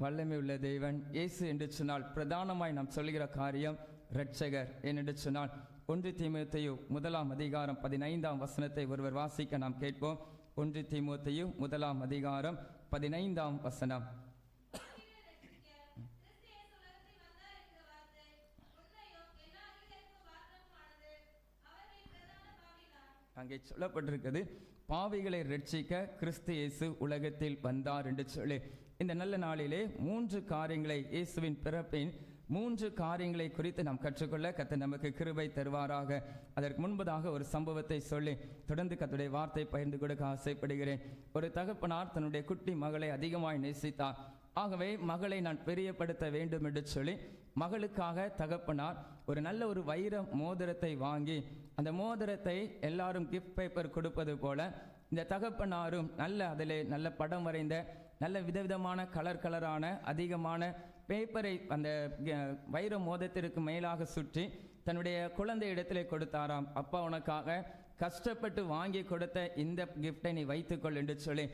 வல்லமை உள்ள தேவன். இயேசு என்று சொன்னால் பிரதானமாய் நாம் சொல்லுகிற காரியம் ரட்சகர். ஏனென்று சொன்னால் 1 தீமோத்தேயு 1ஆம் அதிகாரம் 15ஆம் வசனத்தை ஒருவர் வாசிக்க நாம் கேட்போம். 1 தீமோத்தேயு 1ஆம் அதிகாரம் 15ஆம் வசனம். அங்கே சொல்லப்பட்டிருக்கிறது, பாவிகளை ரட்சிக்க கிறிஸ்து இயேசு உலகத்தில் வந்தார் என்று சொல்லி. இந்த நல்ல நாளிலே 3 காரியங்களை, இயேசுவின் பிறப்பின் 3 காரியங்களை குறித்து நாம் கற்றுக்கொள்ள கர்த்தர் நமக்கு கிருபை தருவாராக. அதற்கு முன்பதாக ஒரு சம்பவத்தை சொல்லி தொடர்ந்து கர்த்தருடைய வார்த்தை பகிர்ந்து கொடுக்க ஆசைப்படுகிறேன். ஒரு தகப்பனார் தன்னுடைய குட்டி மகளை அதிகமாய் நேசித்தார். ஆகவே மகளை நான் பிரியப்படுத்த வேண்டும் என்று சொல்லி மகளுக்காக தகப்பனார் ஒரு நல்ல ஒரு வைர மோதிரத்தை வாங்கி அந்த மோதிரத்தை எல்லாரும் கிஃப்ட் பேப்பர் கொடுப்பது போல இந்த தகப்பனாரும் அதிலே நல்ல படம் வரைந்த நல்ல விதவிதமான கலரான அதிகமான பேப்பரை அந்த வைர மோதிரத்திற்கு மேலாக சுற்றி தன்னுடைய குழந்தை இடத்திலே கொடுத்தாராம். அப்பா, உனக்காக கஷ்டப்பட்டு வாங்கி கொடுத்த இந்த கிஃப்டை நீ வைத்துக்கொள் என்று சொல்லி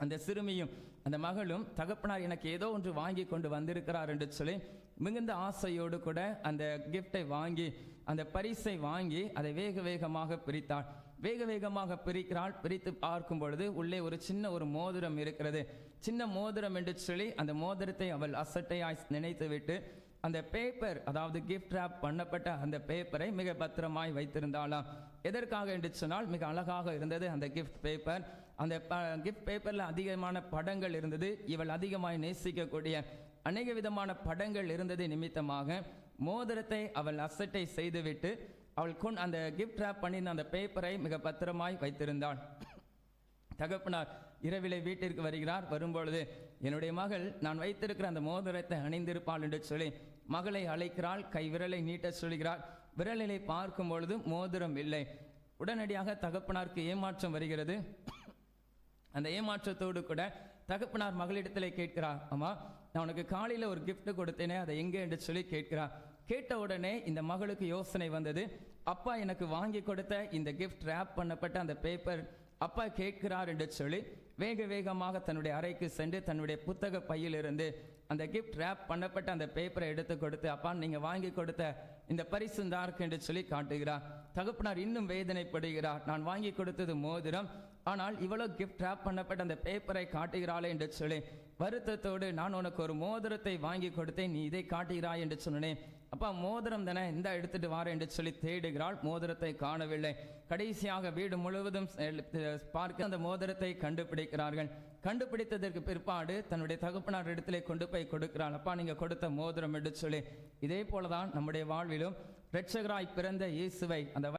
அந்த சிறுமியும் அந்த மகளும் தகப்பனார் எனக்கு ஏதோ ஒன்று வாங்கி கொண்டு வந்திருக்கிறார் என்று சொல்லி மிகுந்த ஆசையோடு கூட அந்த கிஃப்டை வாங்கி அந்த பரிசை வாங்கி அதை வேகமாக பிரித்தாள். வேகமாக பிரிக்கிறாள். பிரித்து பார்க்கும் பொழுது உள்ளே ஒரு சின்ன ஒரு மோதிரம் இருக்கிறது. சின்ன மோதிரம் என்று சொல்லி அந்த மோதிரத்தை அவள் அசட்டையாய் நினைத்துவிட்டு அந்த பேப்பர், அதாவது கிஃப்ட் ராப் பண்ணப்பட்ட அந்த பேப்பரை மிக பத்திரமாய் வைத்திருந்தாளாம். எதற்காக என்று சொன்னால் மிக அழகாக இருந்தது அந்த கிஃப்ட் பேப்பர். அந்த கிஃப்ட் பேப்பரில் அதிகமான படங்கள் இருந்தது. இவள் அதிகமாய் நேசிக்கக்கூடிய அநேக விதமான படங்கள் இருந்தது நிமித்தமாக மோதிரத்தை அவள் அசட்டை செய்துவிட்டு அவள் அந்த கிஃப்ட் ராப் பண்ணியிருந்த அந்த பேப்பரை மிக பத்திரமாய் வைத்திருந்தாள். தகப்பனார் இரவிலே வீட்டிற்கு வருகிறார். வரும்பொழுது என்னுடைய மகள் நான் வைத்திருக்கிற அந்த மோதிரத்தை அணிந்திருப்பாள் என்று சொல்லி மகளை அழைக்கிறாள். கை விரலை நீட்ட சொல்கிறார். விரலிலே பார்க்கும் பொழுது மோதிரம் இல்லை. உடனடியாக தகப்பனாருக்கு ஏமாற்றம் வருகிறது. அந்த ஏமாற்றத்தோடு கூட தகப்பனார் மகளிடத்தில் கேட்கிறார், அம்மா, நான் உனக்கு காலையில் ஒரு gift கொடுத்தேனே, அதை எங்கே என்று சொல்லி கேட்கிறார். கேட்ட உடனே இந்த மகளுக்கு யோசனை வந்தது. அப்பா எனக்கு வாங்கி கொடுத்த இந்த கிஃப்ட் ரேப் பண்ணப்பட்ட அந்த பேப்பர் அப்பா கேட்கிறார் என்று சொல்லி வேகமாக தன்னுடைய அறைக்கு சென்று தன்னுடைய புத்தக பையிலிருந்து அந்த கிஃப்ட் ரேப் பண்ணப்பட்ட அந்த பேப்பரை எடுத்து கொடுத்து, அப்பா நீங்க வாங்கி கொடுத்த இந்த பரிசு தாருக்கு என்று சொல்லி காட்டுகிறார். தகப்பனார் இன்னும் வேதனைப்படுகிறார். நான் வாங்கி கொடுத்தது மோதிரம், ஆனால் இவ்வளவு கிஃப்ட் ரேப் பண்ணப்பட்ட அந்த பேப்பரை காட்டுகிறாளே என்று சொல்லி வருத்தத்தோடு, நான் உனக்கு ஒரு மோதிரத்தை வாங்கி கொடுத்தேன், நீ இதை காட்டுகிறாய் என்று சொன்னேன். அப்பா மோதிரம் தானே, இந்த எடுத்துட்டு வார என்று சொல்லி தேடுகிறாள். மோதிரத்தை காணவில்லை. கடைசியாக வீடு முழுவதும் பார்க்க அந்த மோதிரத்தை கண்டுபிடிக்கிறார்கள். கண்டுபிடித்ததற்கு பிற்பாடு தன்னுடைய தகப்பனார் இடத்திலே கொண்டு போய் கொடுக்கிறாள். அப்பா நீங்க கொடுத்த மோதிரம் என்று சொல்லி. இதே போலதான் நம்முடைய வாழ்விலும் இரட்சகராய் பிறந்த இயேசுவை அந்த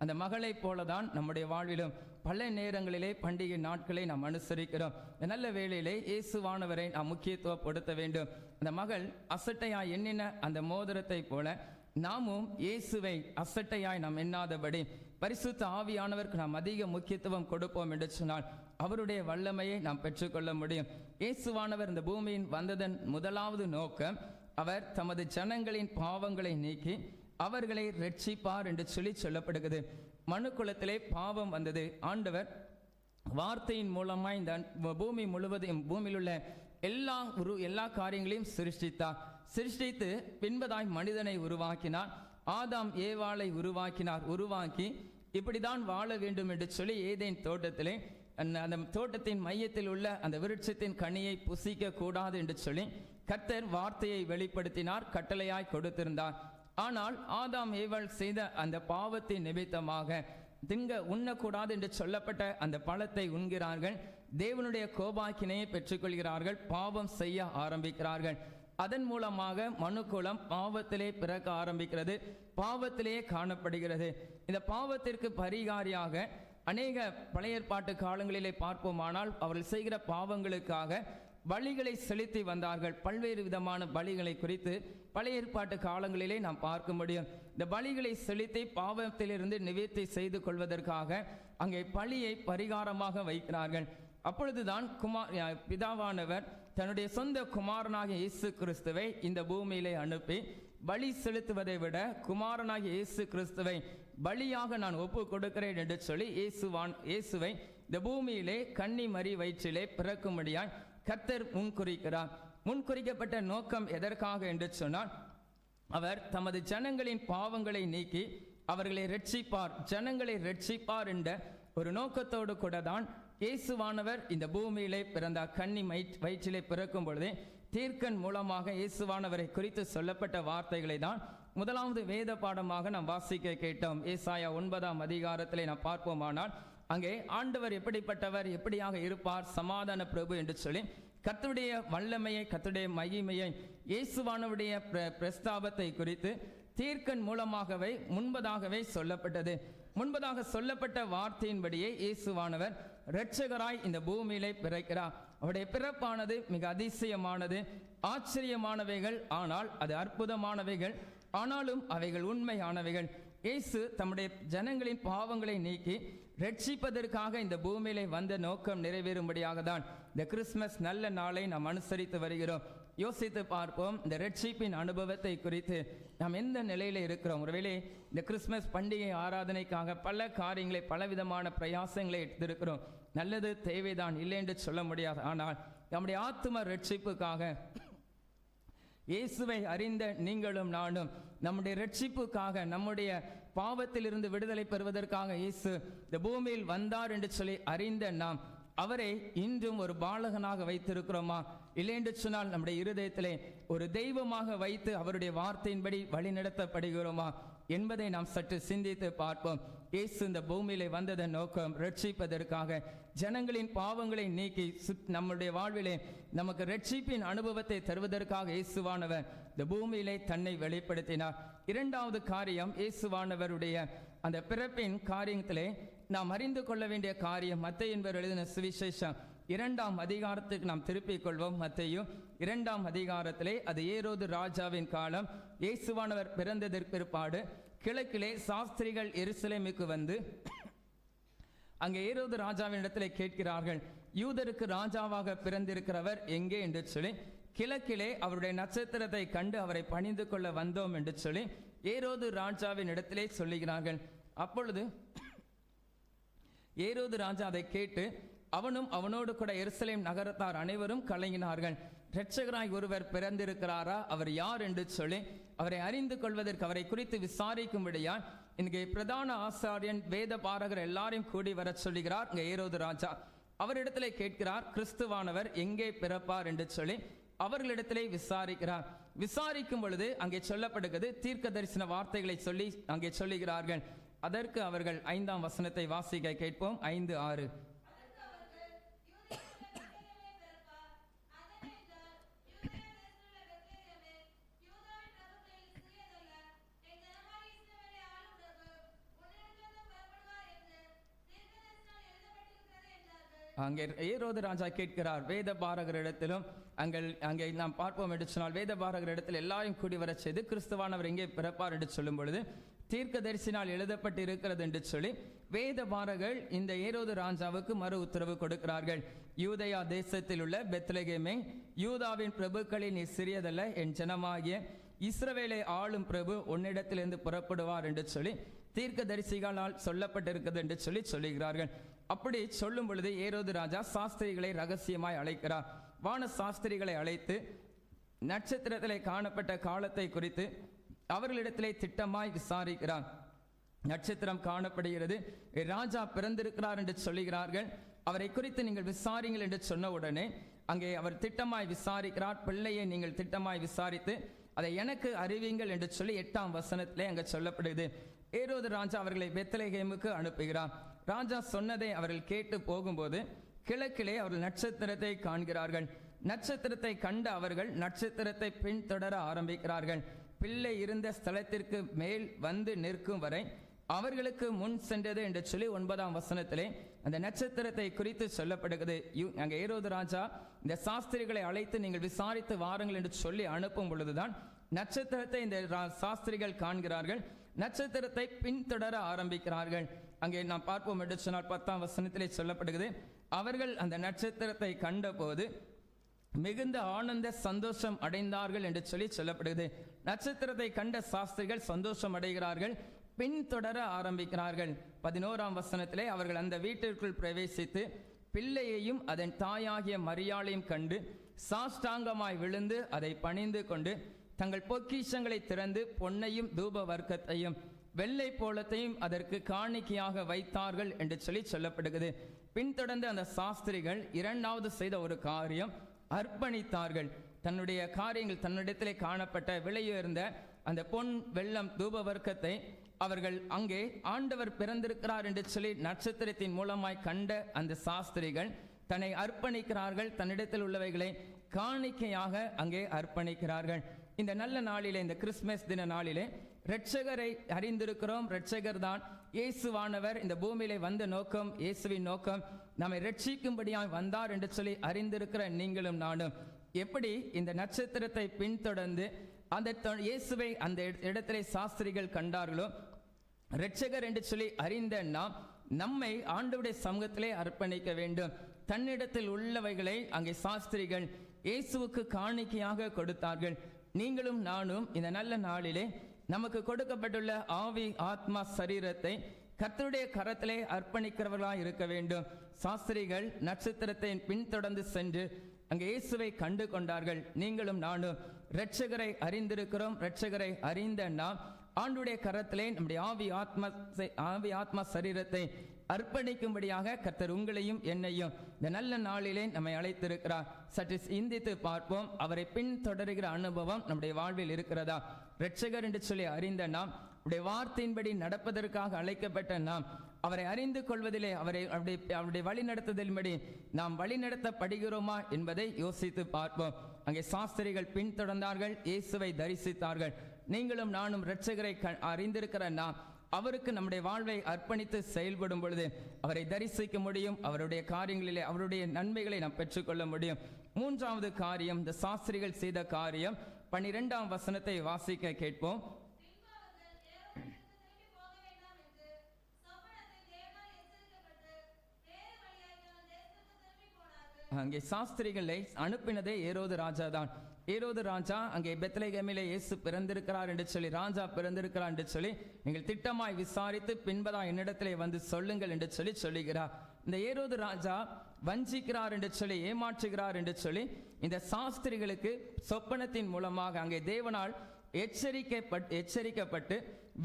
அந்த மகளை போலதான் நம்முடைய வாழ்விலும் பல நேரங்களிலே பண்டிகை நாட்களை நாம் அனுசரிக்கிறோம். நல்ல வேளையிலே இயேசுவானவரை நாம் முக்கியத்துவப்படுத்த வேண்டும். அந்த மகள் அசட்டையாய் எண்ணின அந்த மோதிரத்தை போல நாமும் இயேசுவை அசட்டையாய் நாம் எண்ணாதபடி பரிசுத்த ஆவியானவருக்கு நாம் அதிக முக்கியத்துவம் கொடுப்போம் என்று சொன்னால் அவருடைய வல்லமையை நாம் பெற்றுக்கொள்ள முடியும். இயேசுவானவர் இந்த பூமியின் வந்ததன் முதலாவது நோக்கம், அவர் தமது ஜனங்களின் பாவங்களை நீக்கி அவர்களை ரட்சிப்பார் என்று சொல்லி சொல்லப்படுகிறது. மனுக்குலத்திலே பாவம் வந்தது. ஆண்டவர் வார்த்தையின் மூலமாய் இந்த பூமி முழுவதையும், பூமியில் உள்ள எல்லா காரியங்களையும் சிருஷ்டித்து பின்பதாய் மனிதனை உருவாக்கினார். ஆதாம் ஏவாளை உருவாக்கி இப்படிதான் வாழ வேண்டும் என்று சொல்லி ஏதேன் தோட்டத்திலே அந்த தோட்டத்தின் மையத்தில் உள்ள அந்த விருட்சத்தின் கனியை புசிக்க கூடாது என்று சொல்லி கர்த்தர் வார்த்தையை வெளிப்படுத்தினார், கட்டளையாய் கொடுத்திருந்தார். ஆனால் ஆதாம் ஏவாள் செய்த அந்த பாவத்தின் நிமித்தமாக உண்ணக்கூடாது என்று சொல்லப்பட்ட அந்த பழத்தை உண்கிறார்கள். தேவனுடைய கோபாக்கினையை பெற்றுக்கொள்கிறார்கள். பாவம் செய்ய ஆரம்பிக்கிறார்கள். அதன் மூலமாக மனுக்குலம் பாவத்திலே பிறக்க ஆரம்பிக்கிறது, பாவத்திலே காணப்படுகிறது. இந்த பாவத்திற்கு பரிகாரியாக அநேக பழைய ஏற்பாட்டு காலங்களிலே பார்ப்போமானால் அவர்கள் செய்கிற பாவங்களுக்காக பலிகளை செலுத்தி வந்தார்கள். பல்வேறு விதமான பலிகளை குறித்து பழைய ஏற்பாட்டு காலங்களிலே நாம் பார்க்க முடியும். இந்த பலிகளை செலுத்தி பாவத்திலிருந்து நிவர்த்தி செய்து கொள்வதற்காக அங்கே பலியை பரிகாரமாக வைக்கிறார்கள். அப்பொழுதுதான் பிதாவானவர் தன்னுடைய சொந்த குமாரனாகிய இயேசு கிறிஸ்துவை இந்த பூமியிலே அனுப்பி பலி செலுத்துவதை விட குமாரனாகிய இயேசு கிறிஸ்துவை பலியாக நான் ஒப்பு கொடுக்கிறேன் என்று சொல்லி இயேசுவை இந்த பூமியிலே கன்னி மரி வயிற்றிலே பிறக்கும்படியாய் கர்த்தர் முன்குறிக்கப்பட்ட நோக்கம் எதற்காக என்று சொன்னால், அவர் தமது ஜனங்களின் பாவங்களை நீக்கி அவர்களை ரட்சிப்பார், ஜனங்களை ரட்சிப்பார் என்ற ஒரு நோக்கத்தோடு கூட தான் இயேசுவானவர் இந்த பூமியிலே பிறந்தார். கன்னி வயிற்றிலே பிறக்கும் பொழுதே தீர்க்கன் மூலமாக இயேசுவானவரை குறித்து சொல்லப்பட்ட வார்த்தைகளை தான் முதலாவது வேத பாடமாக நாம் வாசிக்க கேட்டோம். ஏசாயா 9ஆம் அதிகாரத்திலே நாம் பார்ப்போமானால் அங்கே ஆண்டவர் எப்படிப்பட்டவர், எப்படியாக இருப்பார், சமாதான பிரபு என்று சொல்லி கர்த்தருடைய வல்லமையை, கர்த்தருடைய மகிமையை, இயேசுவானவருடைய பிரஸ்தாபத்தை குறித்து தீர்க்கன் மூலமாகவே முன்பதாகவே சொல்லப்பட்டது. முன்பதாக சொல்லப்பட்ட வார்த்தையின்படியே இயேசுவானவர் இரட்சகராய் இந்த பூமியிலே பிறக்கிறார். அவருடைய பிறப்பானது மிக அதிசயமானது, ஆச்சரியமானவைகள், ஆனால் அது அற்புதமானவைகள், ஆனாலும் அவைகள் உண்மையானவைகள். இயேசு தம்முடைய ஜனங்களின் பாவங்களை நீக்கி ரட்சிப்பதற்காக இந்த பூமியிலே வந்த நோக்கம் நிறைவேறும்படியாக தான் இந்த கிறிஸ்மஸ் நல்ல நாளை நாம் அனுசரித்து வருகிறோம். யோசித்து பார்ப்போம், இந்த ரட்சிப்பின் அனுபவத்தை குறித்து நாம் எந்த நிலையில இருக்கிறோம். ஒருவேளை இந்த கிறிஸ்மஸ் பண்டிகை ஆராதனைக்காக பல காரியங்களை, பலவிதமான பிரயாசங்களை எடுத்திருக்கிறோம். நல்லது, தேவைதான், இல்லை என்று சொல்ல முடியாது. ஆனால் நம்முடைய ஆத்தும ரட்சிப்புக்காக இயேசுவை அறிந்த நீங்களும் நானும் நம்முடைய ரட்சிப்புக்காக, நம்முடைய பாவத்திலிருந்து விடுதலை பெறுவதற்காக இயேசு இந்த பூமியில் வந்தார் என்று சொல்லி அறிந்த நாம் அவரை இன்றும் ஒரு பாலகனாக வைத்திருக்கிறோமா? இல்லை என்று சொன்னால் நம்முடைய இருதயத்திலே ஒரு தெய்வமாக வைத்து அவருடைய வார்த்தையின்படி வழிநடத்தப்படுகிறோமா என்பதை நாம் சற்று சிந்தித்து பார்ப்போம். இயேசு இந்த பூமியிலே வந்ததன் நோக்கம் ரட்சிப்பதற்காக, ஜனங்களின் பாவங்களை நீக்கி நம்முடைய வாழ்விலே நமக்கு ரட்சிப்பின் அனுபவத்தை தருவதற்காக இயேசுவானவர் இந்த பூமியிலே தன்னை வெளிப்படுத்தினார். இரண்டாவது காரியம், இயேசுவானவருடைய அந்த பிறப்பின் காரியத்திலே நாம் அறிந்து கொள்ள வேண்டிய காரியம், மத்தேயு என்பவர் எழுதின சுவிசேஷம் 2ஆம் அதிகாரத்துக்கு நாம் திருப்பிக் கொள்வோம். மத்தேயு 2ஆம் அதிகாரத்திலே, அது ஏரோது ராஜாவின் காலம். இயேசுவானவர் பிறந்ததற்கு பிற்பாடு கிழக்கிலே சாஸ்திரிகள் எருசலேமுக்கு வந்து அங்கே ஏரோது ராஜாவின் இடத்திலே கேட்கிறார்கள், யூதருக்கு ராஜாவாக பிறந்திருக்கிறவர் எங்கே என்று சொல்லி. கிழக்கிலே அவருடைய நட்சத்திரத்தை கண்டு அவரை பணிந்து கொள்ள வந்தோம் என்று சொல்லி ஏரோது ராஜாவின் இடத்திலே சொல்லுகிறார்கள். அப்பொழுது ஏரோது ராஜா அதை கேட்டு அவனும் அவனோடு கூட எருசலேம் நகரத்தார் அனைவரும் கலங்கினார்கள். இரட்சகராய் ஒருவர் பிறந்திருக்கிறாரா, அவர் யார் என்று சொல்லி அவரை அறிந்து கொள்வதற்கு, அவரை குறித்து விசாரிக்கும்படியால் இங்கே பிரதான ஆசாரியன், வேத பாரகர் எல்லாரையும் கூடி வர சொல்லுகிறார். இங்கே ஏரோது ராஜா அவரிடத்திலே கேட்கிறார், கிறிஸ்துவானவர் எங்கே பிறப்பார் என்று சொல்லி அவர்களிடத்திலே விசாரிக்கிறார். விசாரிக்கும் பொழுது அங்கே சொல்லப்படுகிறது, தீர்க்க தரிசன வார்த்தைகளை சொல்லி அங்கே சொல்லுகிறார்கள். அதற்கு அவர்கள் 5ஆம் வசனத்தை வாசிக்க கேட்போம். 5:6. அங்கே ஏரோது ராஜா கேட்கிறார், வேத பாரகரிடத்திலும் அங்கே நாம் பார்ப்போம் என்று சொன்னால், வேத பாரகரிடத்தில் எல்லாரையும் கூடி வர செய்து கிறிஸ்துவானவர் எங்கே பிறப்பார் என்று சொல்லும் பொழுது தீர்க்க தரிசினால் எழுதப்பட்டு இருக்கிறது என்று சொல்லி வேத பாரகர்கள் இந்த ஏரோது ராஜாவுக்கு மறு உத்தரவு கொடுக்கிறார்கள். யூதயா தேசத்தில் உள்ள பெத்லகேமே, யூதாவின் பிரபுக்களில் நீ சிறியதல்ல, என் ஜனமாகிய இஸ்ரவேலை ஆளும் பிரபு உன்னிடத்திலிருந்து புறப்படுவார் என்று சொல்லி தீர்க்க தரிசிகளால் சொல்லப்பட்டிருக்கிறது என்று சொல்லி சொல்லுகிறார்கள். அப்படி சொல்லும் பொழுது ஏரோது ராஜா சாஸ்திரிகளை ரகசியமாய் அழைக்கிறார். வான சாஸ்திரிகளை அழைத்து நட்சத்திரத்திலே காணப்பட்ட காலத்தை குறித்து அவர்களிடத்திலே திட்டமாய் விசாரிக்கிறார். நட்சத்திரம் காணப்படுகிறது, ராஜா பிறந்திருக்கிறார் என்று சொல்லுகிறார்கள். அவரை குறித்து நீங்கள் விசாரிங்கள் என்று சொன்ன உடனே அங்கே அவர் திட்டமாய் விசாரிக்கிறார். பிள்ளையை நீங்கள் திட்டமாய் விசாரித்து அதை எனக்கு அறிவிங்கள் என்று சொல்லி 8ஆம் வசனத்திலே அங்கே சொல்லப்படுகிறது. ஏரோது ராஜா அவர்களை பெத்லகேமுக்கு அனுப்புகிறார். ராஜா சொன்னதை அவர்கள் கேட்டு போகும்போது கிழக்கிலே அவர்கள் நட்சத்திரத்தை காண்கிறார்கள். நட்சத்திரத்தை கண்ட அவர்கள் நட்சத்திரத்தை பின்தொடர ஆரம்பிக்கிறார்கள். பிள்ளை இருந்த ஸ்தலத்திற்கு மேல் வந்து நிற்கும் வரை அவர்களுக்கு முன் சென்றது என்று சொல்லி 9ஆம் வசனத்திலே அந்த நட்சத்திரத்தை குறித்து சொல்லப்படுகிறது. அங்கே ஏரோது ராஜா இந்த சாஸ்திரிகளை அழைத்து நீங்கள் விசாரித்து வாருங்கள் என்று சொல்லி அனுப்பும் பொழுதுதான் நட்சத்திரத்தை இந்த சாஸ்திரிகள் காண்கிறார்கள். நட்சத்திரத்தை பின்தொடர ஆரம்பிக்கிறார்கள். அங்கே நாம் பார்ப்போம் என்று சொன்னால் 10ஆம் வசனத்திலே சொல்லப்படுகிறது, அவர்கள் அந்த நட்சத்திரத்தை கண்டபோது மிகுந்த ஆனந்த சந்தோஷம் அடைந்தார்கள் என்று சொல்லி சொல்லப்படுகிறது. நட்சத்திரத்தை கண்ட சாஸ்திரிகள் சந்தோஷம் அடைகிறார்கள், பின்தொடர ஆரம்பிக்கிறார்கள். 11ஆம் வசனத்திலே அவர்கள் அந்த வீட்டிற்குள் பிரவேசித்து பிள்ளையையும் அதன் தாயாகிய மரியாளையும் கண்டு சாஷ்டாங்கமாய் விழுந்து அதை பணிந்து கொண்டு தங்கள் பொக்கிஷங்களை திறந்து பொன்னையும் தூப வர்க்கத்தையும் வெள்ளை போலத்தையும் அதற்கு காணிக்கையாக வைத்தார்கள் என்று சொல்லி சொல்லப்படுகிறது. பின்தொடர்ந்து அந்த சாஸ்திரிகள் இரண்டாவது செய்த ஒரு காரியம், அர்ப்பணித்தார்கள். தன்னுடைய காரியங்கள், தன்னிடத்திலே காணப்பட்ட விலையுயர்ந்த அந்த பொன் வெள்ளம் தூப வர்க்கத்தை அவர்கள் அங்கே ஆண்டவர் பிறந்திருக்கிறார் என்று சொல்லி நட்சத்திரத்தின் மூலமாய் கண்ட அந்த சாஸ்திரிகள் தன்னை அர்ப்பணிக்கிறார்கள், தன்னிடத்தில் உள்ளவைகளை காணிக்கையாக அங்கே அர்ப்பணிக்கிறார்கள். இந்த நல்ல நாளிலே, இந்த கிறிஸ்துமஸ் தின நாளிலே இரட்சகரை அறிந்திருக்கிறோம். இரட்சகர் தான் இயேசுவானவர். இந்த பூமியிலே வந்த நோக்கம், இயேசுவின் நோக்கம் நம்மை ரட்சிக்கும்படியாய் வந்தார் என்று சொல்லி அறிந்திருக்கிற நீங்களும் நானும் எப்படி இந்த நட்சத்திரத்தை பின்தொடர்ந்து அந்த இயேசுவை அந்த இடத்திலே சாஸ்திரிகள் கண்டார்களோ, இரட்சகர் என்று சொல்லி அறிந்த நாம் நம்மை ஆண்டவருடைய சமூகத்திலே அர்ப்பணிக்க வேண்டும். தன்னிடத்தில் உள்ளவைகளை அங்கே சாஸ்திரிகள் இயேசுவுக்கு காணிக்கையாக கொடுத்தார்கள். நீங்களும் நானும் இந்த நல்ல நாளிலே நமக்கு கொடுக்கப்பட்டுள்ள ஆவி, ஆத்மா, சரீரத்தை கர்த்தருடைய கரத்திலே அர்ப்பணிக்கிறவர்களாய் இருக்க வேண்டும். சாஸ்திரிகள் நட்சத்திரத்தை பின்தொடர்ந்து சென்று அங்கே இயேசுவை கண்டு கொண்டார்கள். நீங்களும் நானும் இரட்சகரை அறிந்திருக்கிறோம். இரட்சகரை அறிந்த நாம் ஆண்டுடைய கரத்திலே நம்முடைய ஆவி, ஆத்மா, சரீரத்தை அர்ப்பணிக்கும்படியாக கர்த்தர் உங்களையும் என்னையும் இந்த நல்ல நாளிலே நம்மை அழைத்திருக்கிறார். சற்று சிந்தித்து பார்ப்போம். அவரை பின்தொடர்கிற அனுபவம் நம்முடைய வாழ்வில் இருக்கிறதா? இரட்சகர் என்று சொல்லி அறிந்த நாம், அவருடைய வார்த்தையின்படி நடப்பதற்காக அழைக்கப்பட்ட நாம், அவரை அறிந்து கொள்வதிலே, அவருடைய வழி நடத்துதலின்படி நாம் வழி நடத்தப்படுகிறோமா என்பதை யோசித்து பார்ப்போம். அங்கே சாஸ்திரிகள் பின்தொடர்ந்தார்கள், இயேசுவை தரிசித்தார்கள். நீங்களும் நானும் இரட்சகரை அறிந்திருக்கிற நாம் அவருக்கு நம்முடைய வாழ்வை அர்ப்பணித்து செயல்படும் பொழுது அவரை தரிசிக்க முடியும். அவருடைய காரியங்களிலே அவருடைய நன்மைகளை நாம் பெற்றுக்கொள்ள முடியும். மூன்றாவது காரியம், இந்த சாஸ்திரிகள் செய்த காரியம். 12ஆம் வசனத்தை வாசிக்க கேட்போம். அங்கே சாஸ்திரிகளை அனுப்பினதே ஏரோது ராஜா தான். ஏரோது ராஜா அங்கே பெத்லகேமிலே இயேசு பிறந்திருக்கிறார் என்று சொல்லி, ராஜா பிறந்திருக்கிறார் என்று சொல்லி நீங்கள் திட்டமாய் விசாரித்து பின்பதா என்னிடத்திலே வந்து சொல்லுங்கள் என்று சொல்லி சொல்லுகிறார். இந்த ஏரோது ராஜா வஞ்சிக்கிறார் என்று சொல்லி, ஏமாற்றுகிறார் என்று சொல்லி இந்த சாஸ்திரிகளுக்கு சொப்பனத்தின் மூலமாக அங்கே தேவனால் எச்சரிக்கப்பட்டு